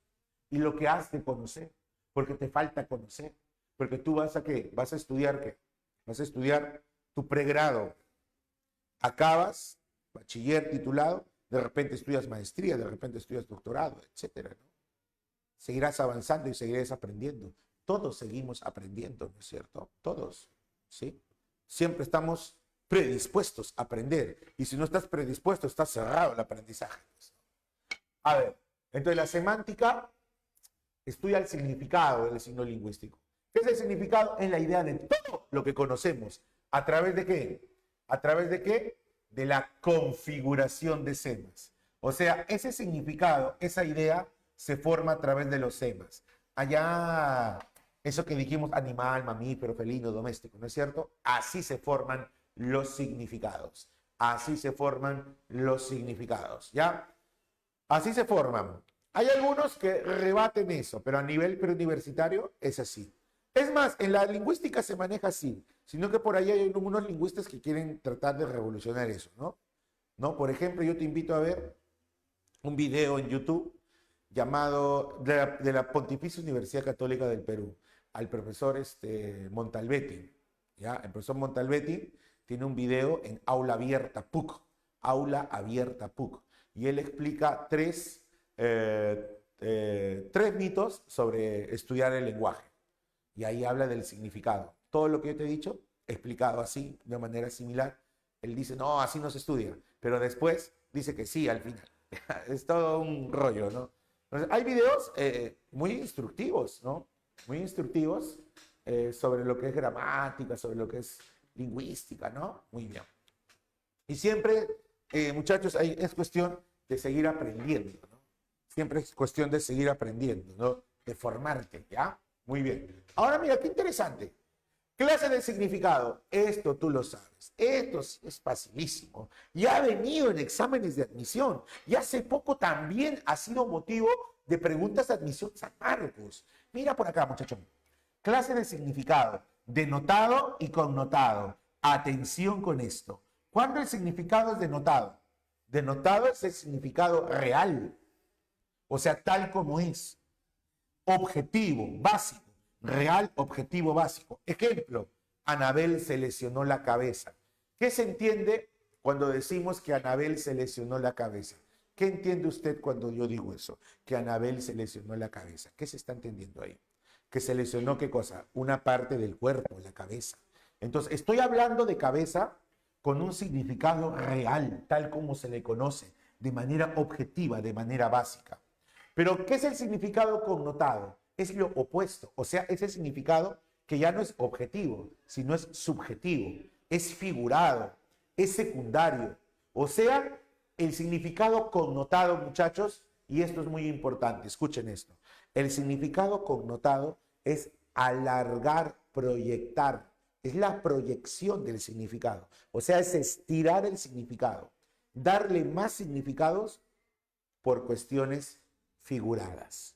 y lo que has de conocer, porque te falta conocer. Porque tú vas a ¿qué? ¿Vas a estudiar qué? Vas a estudiar tu pregrado. Acabas, bachiller titulado, de repente estudias maestría, de repente estudias doctorado, etcétera, ¿no? Seguirás avanzando y seguirás aprendiendo. Todos seguimos aprendiendo, ¿no es cierto? Todos, ¿sí? Siempre estamos predispuestos a aprender. Y si no estás predispuesto, estás cerrado al aprendizaje. A ver, entonces la semántica estudia el significado del signo lingüístico. ¿Qué es el significado? Es la idea de todo lo que conocemos. ¿A través de qué? ¿A través de qué? De la configuración de semas. O sea, ese significado, esa idea, se forma a través de los semas. Allá, eso que dijimos, animal, mamífero, felino, doméstico, ¿no es cierto? Así se forman los significados. Así se forman los significados, ¿ya? Así se forman. Hay algunos que rebaten eso, pero a nivel preuniversitario es así. Es más, en la lingüística se maneja así, sino que por ahí hay unos lingüistas que quieren tratar de revolucionar eso, ¿no? ¿No? Por ejemplo, yo te invito a ver un video en YouTube llamado de la Pontificia Universidad Católica del Perú, al profesor Montalbetti, ¿ya? El profesor Montalbetti tiene un video en Aula Abierta PUC, Aula Abierta PUC, y él explica tres mitos sobre estudiar el lenguaje. Y ahí habla del significado. Todo lo que yo te he dicho, explicado así, de manera similar. Él dice, no, así no se estudia. Pero después dice que sí, al final. Es todo un rollo, ¿no? Entonces, hay videos muy instructivos, ¿no? Muy instructivos sobre lo que es gramática, sobre lo que es lingüística, ¿no? Muy bien. Y siempre, muchachos, es cuestión de seguir aprendiendo, ¿no? Siempre es cuestión de seguir aprendiendo, ¿no? De formarte, ¿ya? Muy bien. Ahora mira, qué interesante. Clase de significado. Esto tú lo sabes. Esto es facilísimo. Ya ha venido en exámenes de admisión. Y hace poco también ha sido motivo de preguntas de admisión San Marcos. Mira por acá, muchachos. Clase de significado. Denotado y connotado. Atención con esto. ¿Cuándo el significado es denotado? Denotado es el significado real. O sea, tal como es. Objetivo, básico, real, objetivo, básico. Ejemplo, Anabel se lesionó la cabeza. ¿Qué se entiende cuando decimos que Anabel se lesionó la cabeza? ¿Qué entiende usted cuando yo digo eso? Que Anabel se lesionó la cabeza. ¿Qué se está entendiendo ahí? Que se lesionó, ¿qué cosa? Una parte del cuerpo, la cabeza. Entonces, estoy hablando de cabeza con un significado real, tal como se le conoce, de manera objetiva, de manera básica. Pero, ¿qué es el significado connotado? Es lo opuesto, o sea, es el significado que ya no es objetivo, sino es subjetivo, es figurado, es secundario. O sea, el significado connotado, muchachos, y esto es muy importante, escuchen esto. El significado connotado es alargar, proyectar, es la proyección del significado. O sea, es estirar el significado, darle más significados por cuestiones figuradas,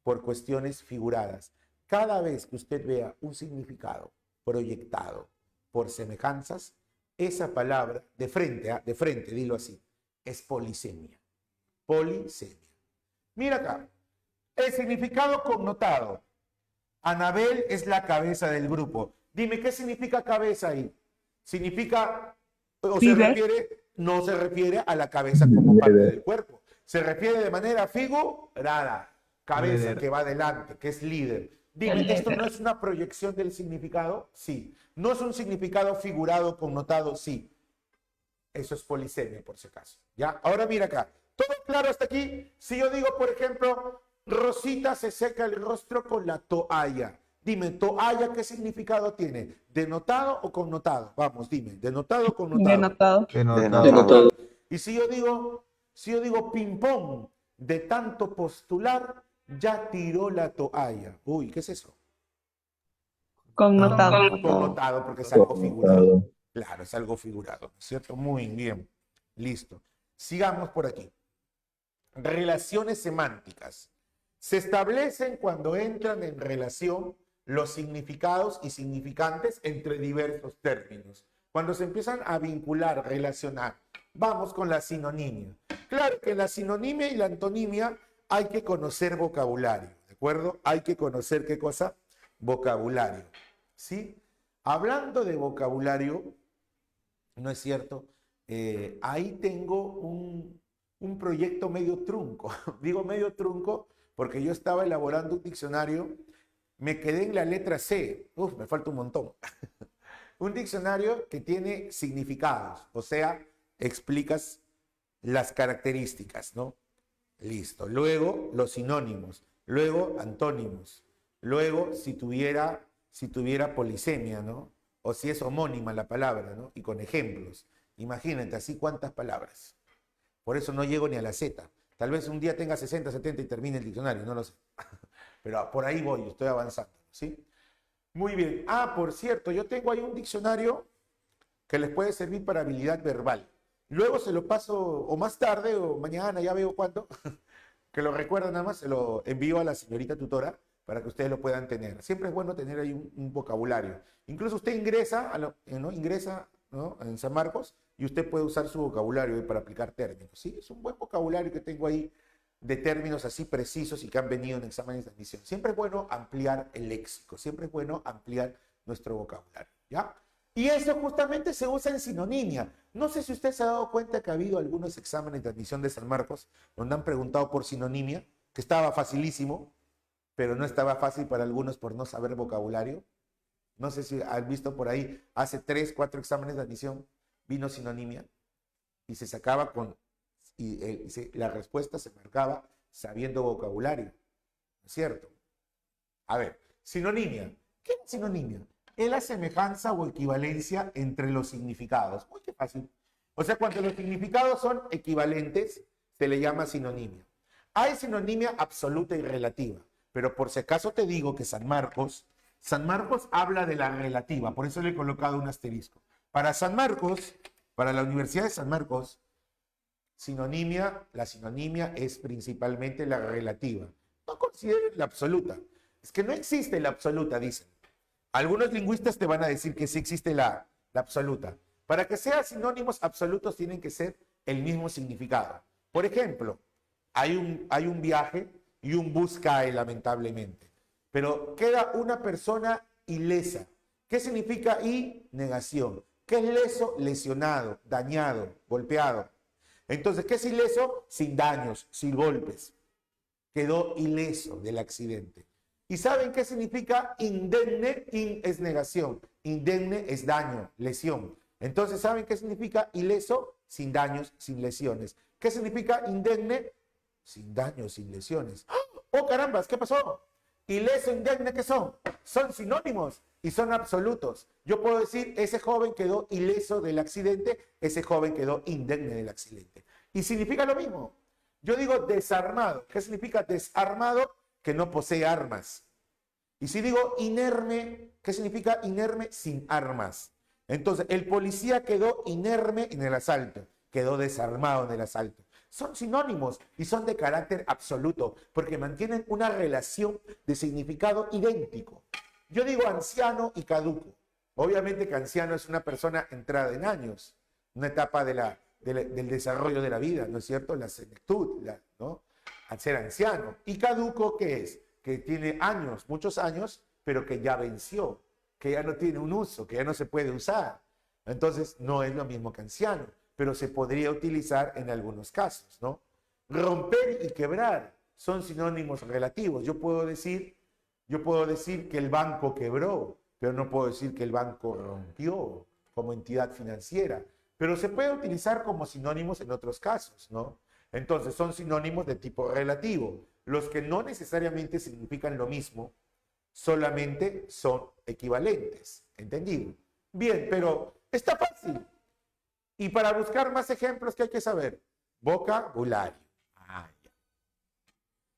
por cuestiones figuradas. Cada vez que usted vea un significado proyectado por semejanzas, esa palabra, de frente, dilo así, es polisemia. Polisemia. Mira acá, el significado connotado. Anabel es la cabeza del grupo. Dime, ¿qué significa cabeza ahí? Significa, o se refiere, no se refiere a la cabeza como parte del cuerpo. Se refiere de manera figurada, cabeza líder, que va adelante, que es líder. Dime, ¿esto no es una proyección del significado? Sí. ¿No es un significado figurado, connotado? Sí. Eso es polisemia, por si acaso. ¿Ya? Ahora mira acá. ¿Todo claro hasta aquí? Si yo digo, por ejemplo, Rosita se seca el rostro con la toalla. Dime, ¿toalla qué significado tiene? ¿Denotado o connotado? Vamos, dime, ¿denotado o connotado? Denotado. Denotado. Y si yo digo ping-pong, de tanto postular, ya tiró la toalla. Uy, ¿qué es eso? Connotado. Connotado, porque es algo figurado. Claro, es algo figurado, ¿cierto? Muy bien. Listo. Sigamos por aquí. Relaciones semánticas. Se establecen cuando entran en relación los significados y significantes entre diversos términos. Cuando se empiezan a vincular, relacionar. Vamos con la sinonimia. Claro que en la sinonimia y la antonimia hay que conocer vocabulario, ¿de acuerdo? Hay que conocer, ¿qué cosa? Vocabulario, ¿sí? Hablando de vocabulario, ¿no es cierto? Ahí tengo un proyecto medio trunco. Digo medio trunco porque yo estaba elaborando un diccionario, me quedé en la letra C. Uf, me falta un montón. Un diccionario que tiene significados, o sea, explicas las características, ¿no? Listo. Luego, los sinónimos. Luego, antónimos. Luego, si tuviera polisemia, ¿no? O si es homónima la palabra, ¿no? Y con ejemplos. Imagínate, así cuántas palabras. Por eso no llego ni a la Z. Tal vez un día tenga 60, 70 y termine el diccionario, no lo sé. Pero por ahí voy, estoy avanzando, ¿sí? Muy bien. Ah, por cierto, yo tengo ahí un diccionario que les puede servir para habilidad verbal. Luego se lo paso, o más tarde, o mañana, ya veo cuándo, que lo recuerden nada más, se lo envío a la señorita tutora para que ustedes lo puedan tener. Siempre es bueno tener ahí un vocabulario. Incluso usted ingresa, ¿no? Ingresa, ¿no? En San Marcos y usted puede usar su vocabulario para aplicar términos. ¿Sí? Es un buen vocabulario que tengo ahí de términos así precisos y que han venido en exámenes de admisión. Siempre es bueno ampliar el léxico, siempre es bueno ampliar nuestro vocabulario, ¿ya? Y eso justamente se usa en sinonimia. No sé si usted se ha dado cuenta que ha habido algunos exámenes de admisión de San Marcos donde han preguntado por sinonimia, que estaba facilísimo, pero no estaba fácil para algunos por no saber vocabulario. No sé si han visto por ahí, hace 3, 4 exámenes de admisión vino sinonimia y se sacaba la respuesta se marcaba sabiendo vocabulario, ¿no es cierto? A ver, sinonimia. ¿Qué es sinonimia? Es la semejanza o equivalencia entre los significados. Muy fácil. O sea, cuando los significados son equivalentes, se le llama sinonimia. Hay sinonimia absoluta y relativa, pero por si acaso te digo que San Marcos habla de la relativa, por eso le he colocado un asterisco. Para San Marcos, para la Universidad de San Marcos, la sinonimia es principalmente la relativa. No consideren la absoluta. Es que no existe la absoluta, dicen. Algunos lingüistas te van a decir que sí existe la absoluta. Para que sean sinónimos absolutos tienen que ser el mismo significado. Por ejemplo, hay un viaje y un bus cae lamentablemente, pero queda una persona ilesa. ¿Qué significa negación? ¿Qué es leso? Lesionado, dañado, golpeado. Entonces, ¿qué es ileso? Sin daños, sin golpes. Quedó ileso del accidente. ¿Y saben qué significa indemne? In es negación. Indemne es daño, lesión. Entonces, ¿saben qué significa ileso? Sin daños, sin lesiones. ¿Qué significa indemne? Sin daños, sin lesiones. ¡Oh, carambas! ¿Qué pasó? Ileso, indemne, ¿qué son? Son sinónimos y son absolutos. Yo puedo decir, ese joven quedó ileso del accidente, ese joven quedó indemne del accidente. Y significa lo mismo. Yo digo desarmado. ¿Qué significa desarmado? Que no posee armas. Y si digo inerme, ¿qué significa inerme? Sin armas. Entonces, el policía quedó inerme en el asalto, quedó desarmado en el asalto. Son sinónimos y son de carácter absoluto, porque mantienen una relación de significado idéntico. Yo digo anciano y caduco. Obviamente que anciano es una persona entrada en años, una etapa del desarrollo de la vida, ¿no es cierto? La senectud, ¿no? Al ser anciano. ¿Y caduco qué es? Que tiene años, muchos años, pero que ya venció, que ya no tiene un uso, que ya no se puede usar. Entonces, no es lo mismo que anciano, pero se podría utilizar en algunos casos, ¿no? Romper y quebrar son sinónimos relativos. Yo puedo decir que el banco quebró, pero no puedo decir que el banco rompió como entidad financiera. Pero se puede utilizar como sinónimos en otros casos, ¿no? Entonces, son sinónimos de tipo relativo. Los que no necesariamente significan lo mismo, solamente son equivalentes. ¿Entendido? Bien, pero está fácil. Y para buscar más ejemplos, ¿qué hay que saber? Vocabulario. Ya.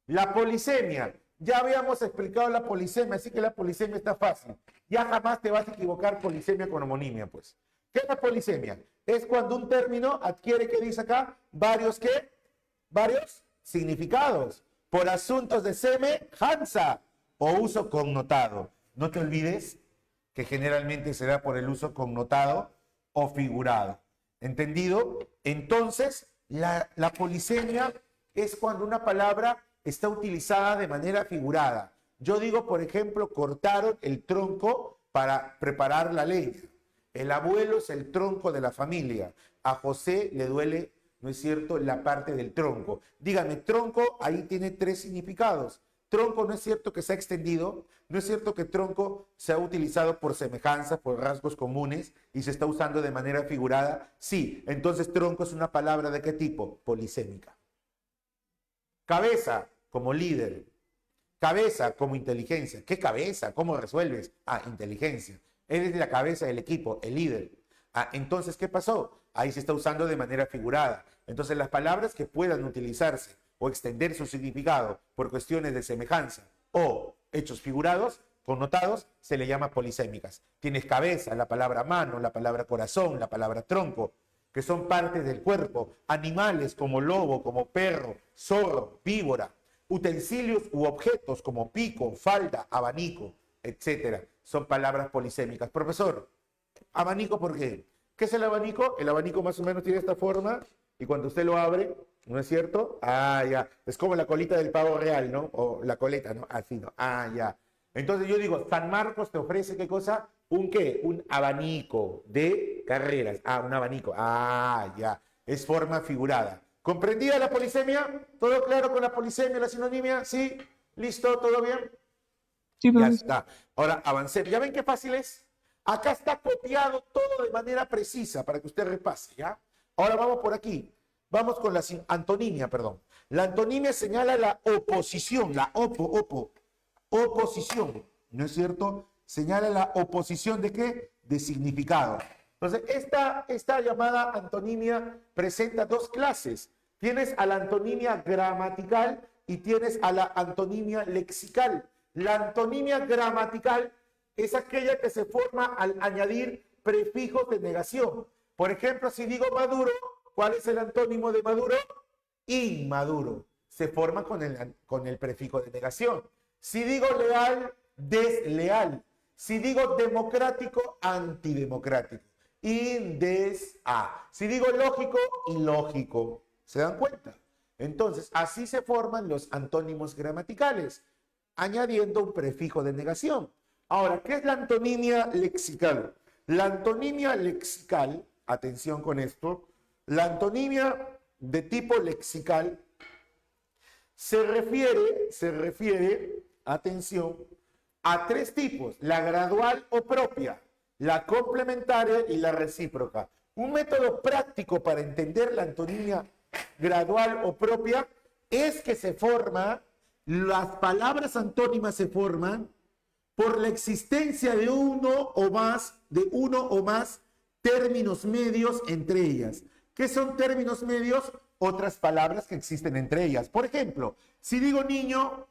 La polisemia. Ya habíamos explicado la polisemia, así que la polisemia está fácil. Ya jamás te vas a equivocar polisemia con homonimia, pues. ¿Qué es la polisemia? Es cuando un término adquiere, ¿qué dice acá? Varios significados. Por asuntos de semejanza o uso connotado. No te olvides que generalmente será por el uso connotado o figurado. ¿Entendido? Entonces, la polisemia es cuando una palabra está utilizada de manera figurada. Yo digo, por ejemplo, cortaron el tronco para preparar la leña. El abuelo es el tronco de la familia. A José le duele, ¿no es cierto?, la parte del tronco. Dígame, tronco ahí tiene 3 significados. Tronco no es cierto que se ha extendido, no es cierto que tronco se ha utilizado por semejanza, por rasgos comunes y se está usando de manera figurada. Sí, entonces tronco es una palabra ¿de qué tipo? Polisémica. Cabeza, como líder. Cabeza como inteligencia. ¿Qué cabeza? ¿Cómo resuelves? Ah, inteligencia. Eres la cabeza del equipo, el líder. Ah, entonces, ¿qué pasó? Ahí se está usando de manera figurada. Entonces, las palabras que puedan utilizarse o extender su significado por cuestiones de semejanza o hechos figurados, connotados, se le llama polisémicas. Tienes cabeza, la palabra mano, la palabra corazón, la palabra tronco, que son partes del cuerpo. Animales como lobo, como perro, zorro, víbora. Utensilios u objetos como pico, falda, abanico, etcétera. Son palabras polisémicas. Profesor, abanico, ¿por qué? ¿Qué es el abanico? El abanico más o menos tiene esta forma y cuando usted lo abre, ¿no es cierto? Ah, ya. Es como la colita del pavo real, ¿no? O la coleta, ¿no? Así, ¿no? Ah, ya. Entonces yo digo, San Marcos te ofrece, ¿qué cosa? ¿Un qué? Un abanico de carreras. Ah, un abanico. Ah, ya. Es forma figurada. ¿Comprendida la polisemia? ¿Todo claro con la polisemia, la sinonimia? ¿Sí? ¿Listo? ¿Todo bien? Sí, Ya profesor. está. Ahora avancemos. ¿Ya ven qué fácil es? Acá está copiado todo de manera precisa para que usted repase, ¿ya? Ahora vamos por aquí. Vamos con la antonimia, perdón. La antonimia señala la oposición, la oposición, ¿no es cierto? Señala la oposición de qué? De significado. Entonces, esta llamada antonimia presenta dos clases. Tienes a la antonimia gramatical y tienes a la antonimia lexical. La antonimia gramatical es aquella que se forma al añadir prefijos de negación. Por ejemplo, si digo maduro, ¿cuál es el antónimo de maduro? Inmaduro. Se forma con el prefijo de negación. Si digo leal, desleal. Si digo democrático, antidemocrático. Si digo lógico, ilógico. ¿Se dan cuenta? Entonces, así se forman los antónimos gramaticales, añadiendo un prefijo de negación. Ahora, ¿qué es la antonimia lexical? La antonimia lexical, atención con esto, la antonimia de tipo lexical se refiere, atención, a tres tipos: la gradual o propia, la complementaria y la recíproca. Un método práctico para entender la antonimia gradual o propia es que las palabras antónimas se forman por la existencia de uno o más términos medios entre ellas. ¿Qué son términos medios? Otras palabras que existen entre ellas. Por ejemplo, si digo niño,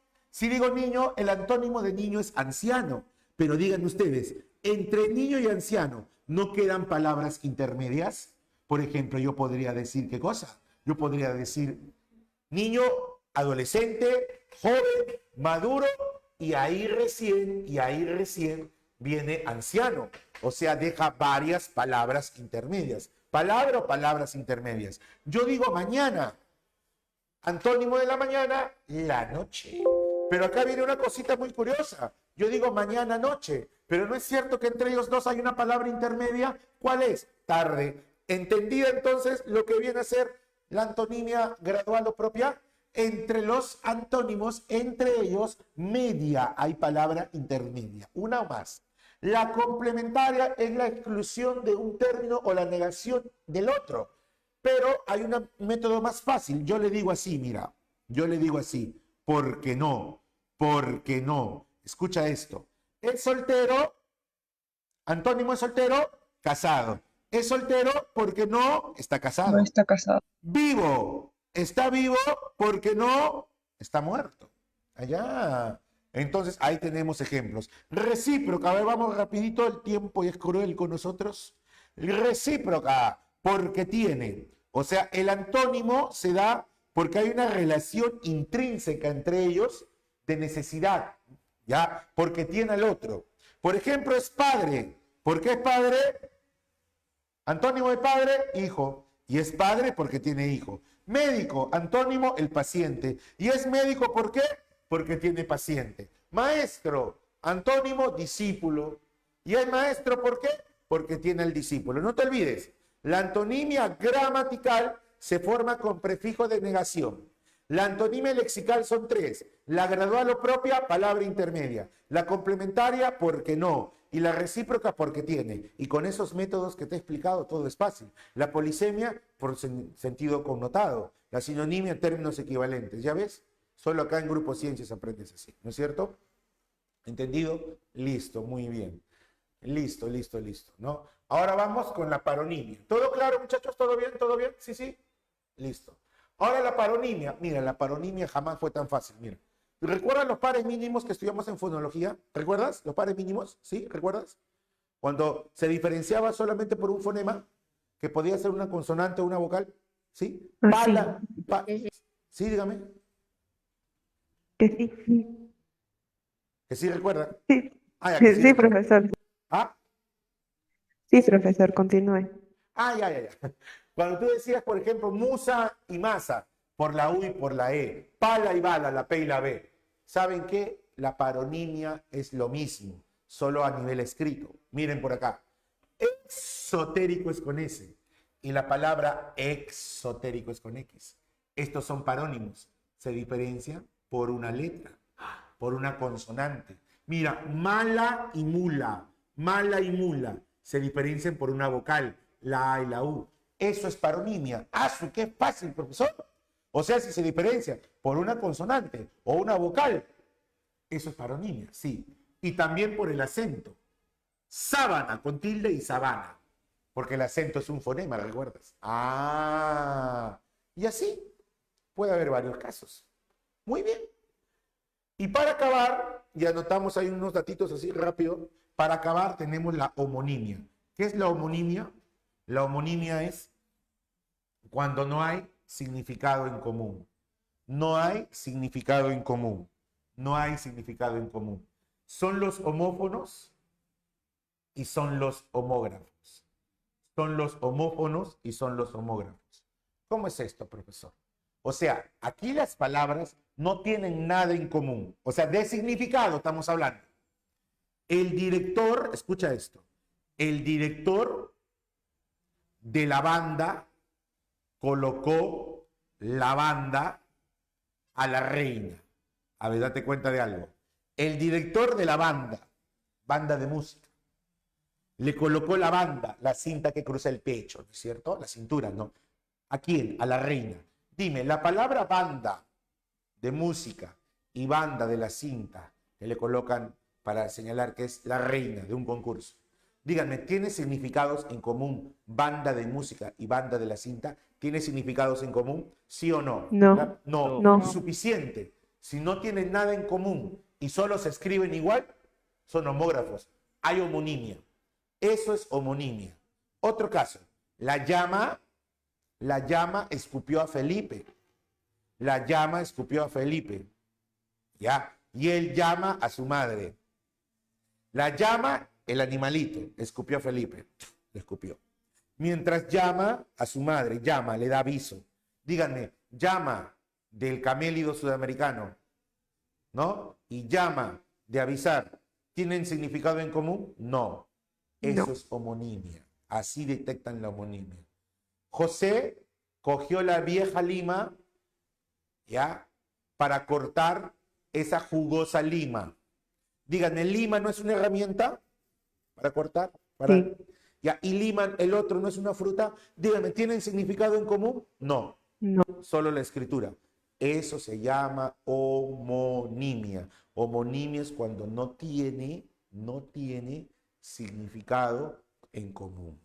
el antónimo de niño es anciano. Pero digan ustedes, entre niño y anciano, ¿no quedan palabras intermedias? Por ejemplo, yo podría decir, ¿qué cosa? Yo podría decir niño, adolescente, joven, maduro, y ahí recién viene anciano. O sea, deja varias palabras intermedias. Palabra o palabras intermedias. Yo digo mañana. Antónimo de la mañana, la noche. Pero acá viene una cosita muy curiosa. Yo digo mañana, noche. Pero no es cierto que entre ellos dos hay una palabra intermedia. ¿Cuál es? Tarde. ¿Entendida entonces lo que viene a ser la antonimia gradual o propia? Entre los antónimos, entre ellos, media, hay palabra intermedia, una o más. La complementaria es la exclusión de un término o la negación del otro. Pero hay un método más fácil. Yo le digo así, mira, yo le digo así, porque no. Escucha esto. Es soltero, antónimo es soltero, casado. Es soltero porque no está casado. No está casado. Vivo, está vivo porque no está muerto. Allá. Entonces, ahí tenemos ejemplos. Recíproca, a ver, vamos rapidito, el tiempo es cruel con nosotros. Recíproca, porque tiene. O sea, el antónimo se da porque hay una relación intrínseca entre ellos de necesidad, ¿ya? Porque tiene al otro. Por ejemplo, es padre. ¿Por qué es padre? Antónimo de padre, hijo. Y es padre porque tiene hijo. Médico, antónimo, el paciente. Y es médico, ¿por qué? Porque tiene paciente. Maestro, antónimo, discípulo. Y es maestro, ¿por qué? Porque tiene el discípulo. No te olvides, la antonimia gramatical se forma con prefijo de negación. La antonimia lexical son tres. La gradual o propia, palabra intermedia. La complementaria, porque no. Y la recíproca, porque tiene. Y con esos métodos que te he explicado, todo es fácil. La polisemia, por sentido connotado. La sinonimia, términos equivalentes. ¿Ya ves? Solo acá en Grupo Ciencias aprendes así, ¿no es cierto? ¿Entendido? Listo, muy bien. Listo, listo, listo, ¿no? Ahora vamos con la paronimia. ¿Todo claro, muchachos? ¿Todo bien? ¿Todo bien? Sí, sí. Listo. Ahora la paronimia. Mira, la paronimia jamás fue tan fácil. Mira. ¿Recuerdas los pares mínimos que estudiamos en fonología? ¿Recuerdas los pares mínimos? ¿Sí? ¿Recuerdas? Cuando se diferenciaba solamente por un fonema, que podía ser una consonante o una vocal. ¿Sí? Ah, sí. Pala. Sí, dígame. Que sí. Que sí recuerdan. Sí, Ah, ya, que sí sí, recuerdan. profesor. Ah, Sí, profesor, continúe. ya. Cuando tú decías, por ejemplo, musa y masa, por la U y por la E, pala y bala, la P y la B, ¿saben qué? La paronimia es lo mismo, solo a nivel escrito. Miren por acá. Exotérico es con S y la palabra exotérico es con X. Estos son parónimos. Se diferencian por una letra, por una consonante. Mira, mala y mula se diferencian por una vocal, la A y la U. Eso es paronimia. ¡Qué fácil, profesor! O sea, si se diferencia por una consonante o una vocal, eso es paronimia, sí. Y también por el acento. Sábana con tilde y sabana. Porque el acento es un fonema, ¿recuerdas? Y así puede haber varios casos. Muy bien. Y para acabar, y anotamos ahí unos datitos así rápido, para acabar tenemos la homonimia. ¿Qué es la homonimia? La homonimia es cuando no hay significado en común. No hay significado en común. No hay significado en común. Son los homófonos y son los homógrafos. Son los homófonos y son los homógrafos. ¿Cómo es esto, profesor? O sea, aquí las palabras no tienen nada en común. O sea, de significado estamos hablando. El director, escucha esto, el director de la banda colocó la banda a la reina. A ver, date cuenta de algo. El director de la banda de música, le colocó la banda, la cinta que cruza el pecho, ¿no es cierto? La cintura, ¿no? ¿A quién? A la reina. Dime, la palabra banda de música y banda de la cinta que le colocan para señalar que es la reina de un concurso. Díganme, ¿tiene significados en común banda de música y banda de la cinta? ¿Tiene significados en común? ¿Sí o no? No, No, no. suficiente. Si no tienen nada en común y solo se escriben igual, son homógrafos. Hay homonimia. Eso es homonimia. Otro caso, la llama escupió a Felipe. La llama escupió a Felipe. ¿Ya? Y él llama a su madre. La llama, el animalito, escupió a Felipe. Le escupió. Mientras llama a su madre, llama, le da aviso. Díganme, llama del camélido sudamericano, ¿no? Y llama de avisar. ¿Tienen significado en común? No. Eso No. es homonimia. Así detectan la homonimia. José cogió la vieja lima, ¿ya? Para cortar esa jugosa lima. Díganme, ¿lima no es una herramienta para cortar? Sí. ¿Ya? ¿Y lima, el otro, no es una fruta? Díganme, ¿tienen significado en común? No. No. Solo la escritura. Eso se llama homonimia. Homonimia es cuando no tiene significado en común.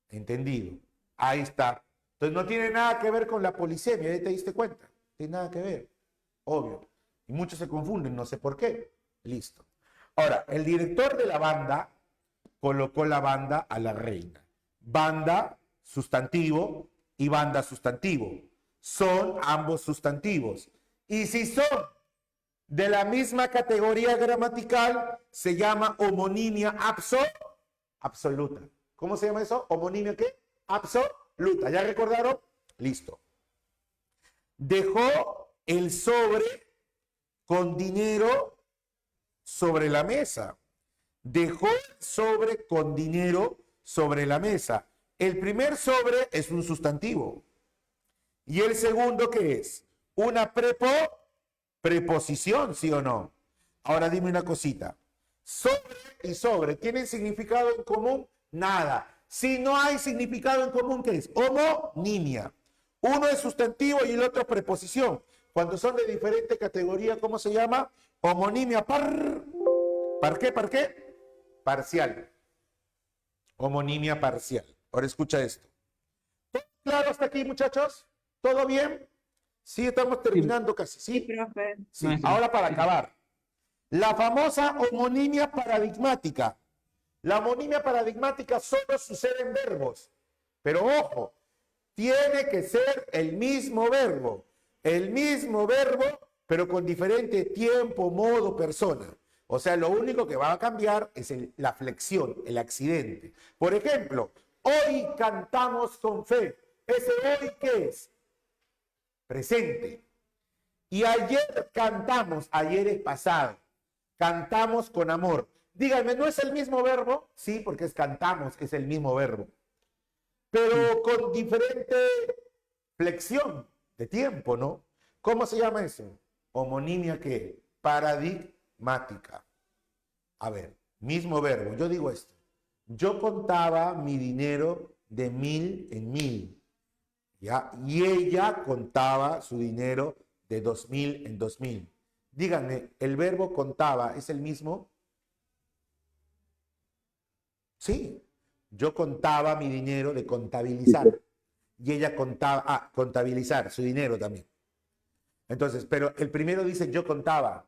¿Entendido? Ahí está. Entonces no tiene nada que ver con la polisemia, ¿ya te diste cuenta? No tiene nada que ver, obvio. Y muchos se confunden, no sé por qué. Listo. Ahora, el director de la banda colocó la banda a la reina. Banda, sustantivo, y banda, sustantivo. Son ambos sustantivos. Y si son de la misma categoría gramatical, se llama homonimia absoluta. ¿Cómo se llama eso? ¿Homonimia qué? Absoluta. ¿Ya recordaron? Listo. Dejó el sobre con dinero sobre la mesa. Dejó el sobre con dinero sobre la mesa. El primer sobre es un sustantivo. ¿Y el segundo qué es? Una preposición, ¿sí o no? Ahora dime una cosita. Sobre y sobre, ¿tienen significado en común? Nada. Si no hay significado en común, ¿qué es? Homonimia. Uno es sustantivo y el otro preposición. cuando son de diferente categoría, ¿cómo se llama? Homonimia ¿Par qué? ¿Par qué? Parcial. Homonimia parcial. Ahora escucha esto. ¿Todo claro hasta aquí, muchachos? ¿Todo bien? Sí, estamos terminando casi, Sí, ¿sí? profe. Sí, Maestro. ahora para acabar. La famosa homonimia paradigmática. La homonimia paradigmática solo sucede en verbos. Pero ojo, tiene que ser el mismo verbo. El mismo verbo, pero con diferente tiempo, modo, persona. O sea, lo único que va a cambiar es la flexión, el accidente. Por ejemplo, hoy cantamos con fe. ¿Ese hoy qué es? Presente. Y ayer cantamos, ayer es pasado. Cantamos con amor. Díganme, ¿no es el mismo verbo? Sí, porque es cantamos, es el mismo verbo. Pero con diferente flexión de tiempo, ¿no? ¿Cómo se llama eso? Homonimia ¿qué? Paradigmática. A ver, mismo verbo. Yo digo esto. Yo contaba mi dinero de 1000 en 1000. ¿Ya? Y ella contaba su dinero de 2000 en 2000. Díganme, ¿el verbo contaba es el mismo? Sí. Yo contaba mi dinero de contabilizar. Y ella contaba, contabilizar su dinero también. Entonces, pero el primero dice yo contaba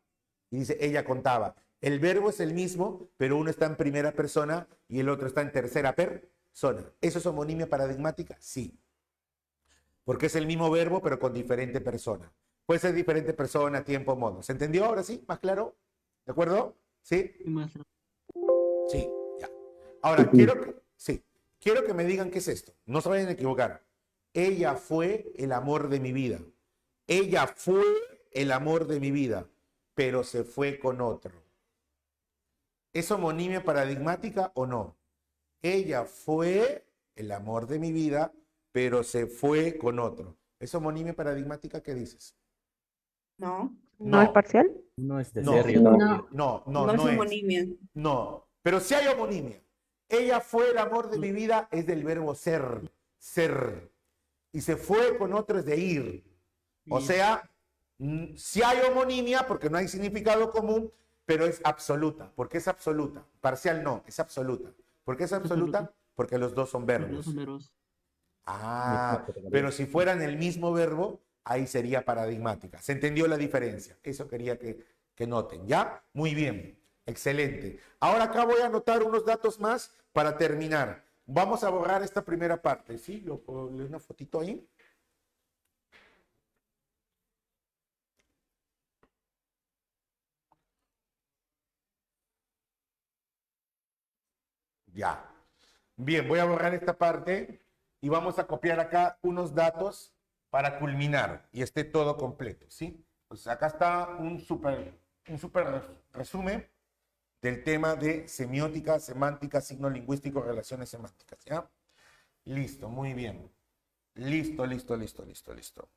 y dice ella contaba. El verbo es el mismo, pero uno está en primera persona y el otro está en tercera persona. ¿Eso es homonimia paradigmática? Sí. Porque es el mismo verbo, pero con diferente persona. Puede ser diferente persona, tiempo, modo. ¿Se entendió ahora sí? ¿Más claro? ¿De acuerdo? ¿Sí? Sí, maestro. Sí, ya. Ahora, quiero que me digan qué es esto. No se vayan a equivocar. Ella fue el amor de mi vida. Ella fue el amor de mi vida, pero se fue con otro. ¿Es homonimia paradigmática o no? Ella fue el amor de mi vida, pero se fue con otro. ¿Es homonimia paradigmática? ¿Qué dices? No, ¿No es No, parcial? No es de no, serio no, todavía. no es no es. homonimia. No, pero sí hay homonimia. Ella fue el amor de mi vida, es del verbo ser, ser. Y se fue con otro es de ir. O Sí. sea, sí hay homonimia porque no hay significado común, pero es absoluta. ¿Por qué es absoluta? Parcial no, es absoluta. ¿Por qué es absoluta? Porque los dos son Los dos verbos. son verbos. Ah, Misma pero categoría. si fueran el mismo verbo, ahí sería paradigmática. ¿Se entendió la diferencia? Eso quería que noten, ¿ya? Muy bien, excelente. Ahora acá voy a anotar unos datos más para terminar. Vamos a borrar esta primera parte, ¿sí? Yo puedo leer una fotito ahí. Ya. Bien, voy a borrar esta parte y vamos a copiar acá unos datos para culminar y esté todo completo, ¿sí? Pues acá está un súper resumen del tema de semiótica, semántica, signo lingüístico, relaciones semánticas, ¿ya? Listo, muy bien. Listo, listo, listo, listo, listo.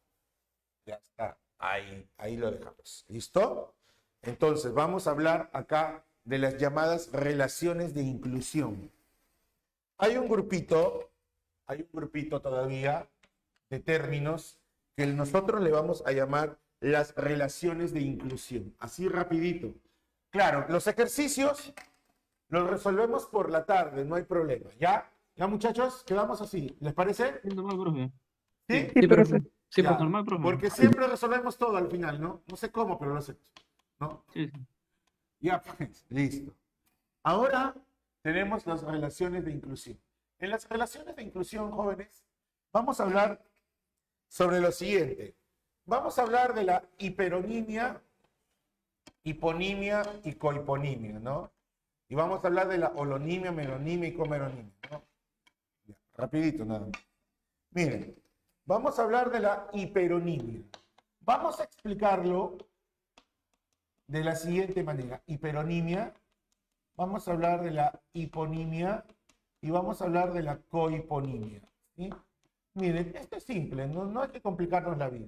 Ya está, ahí lo dejamos. ¿Listo? Entonces, vamos a hablar acá de las llamadas relaciones de inclusión. Hay un grupito todavía de términos que nosotros le vamos a llamar las relaciones de inclusión. Así rapidito. Claro, los ejercicios los resolvemos por la tarde, no hay problema. ¿Ya? ¿Ya, muchachos? Quedamos así. ¿Les parece? Sí, normal, profe. ¿Sí? Sí, Sí, profe. Sí, Ya. pues normal, profe. Porque siempre resolvemos todo al final, ¿no? No sé cómo, pero lo hacemos. ¿No? Sí, sí. Ya, pues, listo. Ahora tenemos las relaciones de inclusión. En las relaciones de inclusión, jóvenes, vamos a hablar sobre lo siguiente. Vamos a hablar de la hiperonimia, hiponimia y cohiponimia, ¿no? Y vamos a hablar de la holonimia, melonimia y comeronimia, ¿no? Ya, rapidito nada más. Miren, vamos a hablar de la hiperonimia. Vamos a explicarlo de la siguiente manera. Hiperonimia, vamos a hablar de la hiponimia y vamos a hablar de la cohiponimia, ¿sí? Miren, esto es simple, no hay que complicarnos la vida.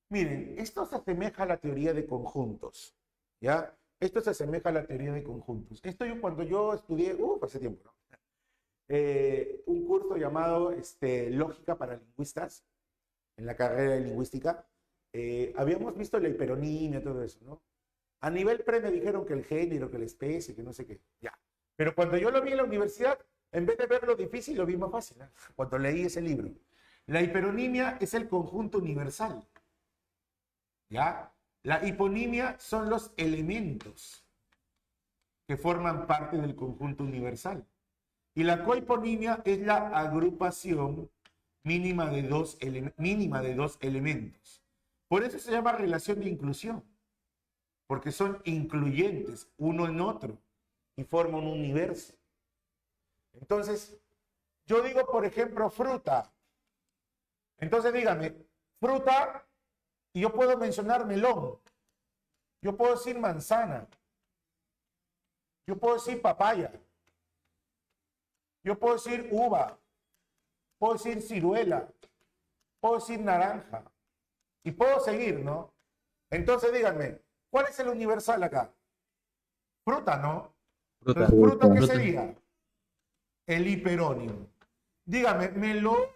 Miren, esto se asemeja a la teoría de conjuntos, ¿ya? Esto se asemeja a la teoría de conjuntos. Cuando yo estudié, hace tiempo, ¿no? Un curso llamado Lógica para Lingüistas, en la carrera de Lingüística, habíamos visto la hiperonimia, todo eso, ¿no? A nivel pre me dijeron que el género, que la especie, que no sé qué. Ya. Pero cuando yo lo vi en la universidad, en vez de verlo difícil, lo vi más fácil, ¿no? Cuando leí ese libro. La hiperonimia es el conjunto universal. ¿Ya? La hiponimia son los elementos que forman parte del conjunto universal. Y la cohiponimia es la agrupación mínima de dos elementos. Por eso se llama relación de inclusión, porque son incluyentes uno en otro y forman un universo. Entonces, yo digo, por ejemplo, fruta. Entonces dígame, fruta, y yo puedo mencionar melón, yo puedo decir manzana, yo puedo decir papaya, yo puedo decir uva, puedo decir ciruela, puedo decir naranja, y puedo seguir, ¿no? Entonces díganme, ¿cuál es el universal acá? Fruta, ¿no? Fruta. Entonces, ¿fruta qué Fruta. sería? El hiperónimo. Dígame, melón,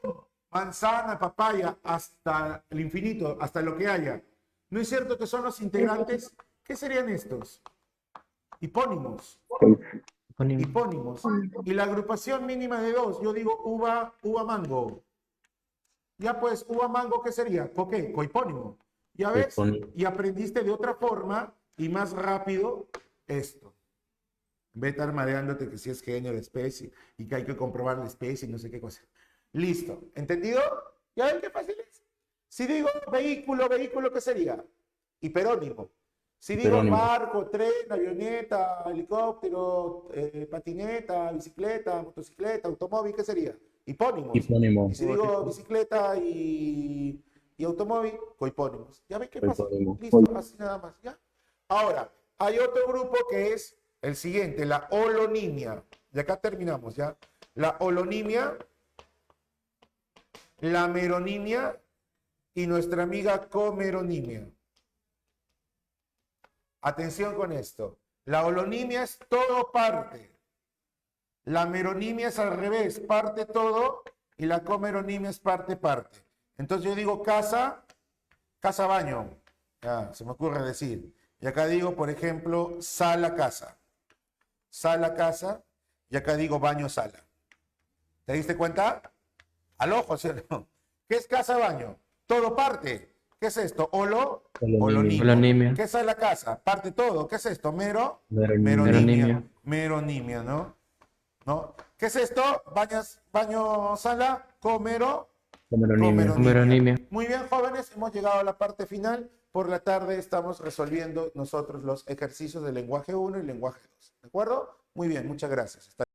manzana, papaya, hasta el infinito, hasta lo que haya. ¿No es cierto que son los integrantes? ¿Qué serían estos? Hipónimos. Hipónimos. Y la agrupación mínima de dos, yo digo uva, mango. Ya pues, uva, mango, ¿qué sería? ¿Qué? Cohipónimo. Ya ves, Cohipónimo. y aprendiste de otra forma y más rápido esto. En vez de estar mareándote que si es género, especie, y que hay que comprobar la especie y no sé qué cosa. Listo. ¿Entendido? ¿Ya ven qué fácil es? Si digo vehículo, ¿qué sería? Hiperónimo. Si digo Hiperónimo. barco, tren, avioneta, helicóptero, patineta, bicicleta, motocicleta, automóvil, ¿qué sería? Hipónimos. Hipónimo. Y si digo bicicleta y automóvil, cohipónimos. ¿Ya ven qué pasa? Cohipónimo. Listo, así nada más. ¿Ya? Ahora, hay otro grupo que es el siguiente, la holonimia. De acá terminamos, ¿ya? La holonimia, la meronimia y nuestra amiga comeronimia. Atención con esto. La holonimia es todo parte. La meronimia es al revés, parte todo, y la comeronimia es parte. Entonces yo digo casa, baño. Ya, se me ocurre decir. Y acá digo, por ejemplo, sala, casa. Sala, casa. Y acá digo baño, sala. ¿Te diste cuenta? Al ojo, ¿sí o no? ¿Qué es casa, baño? Todo parte. ¿Qué es esto? Holonimia. Holonimia. ¿Qué es la casa? Parte todo. ¿Qué es esto? Meronimia. Meronimia, ¿no? ¿No? ¿Qué es esto? Baño, sala, Comeronimia. Muy bien, jóvenes, hemos llegado a la parte final. Por la tarde estamos resolviendo nosotros los ejercicios del lenguaje 1 y lenguaje 2. ¿De acuerdo? Muy bien, muchas gracias.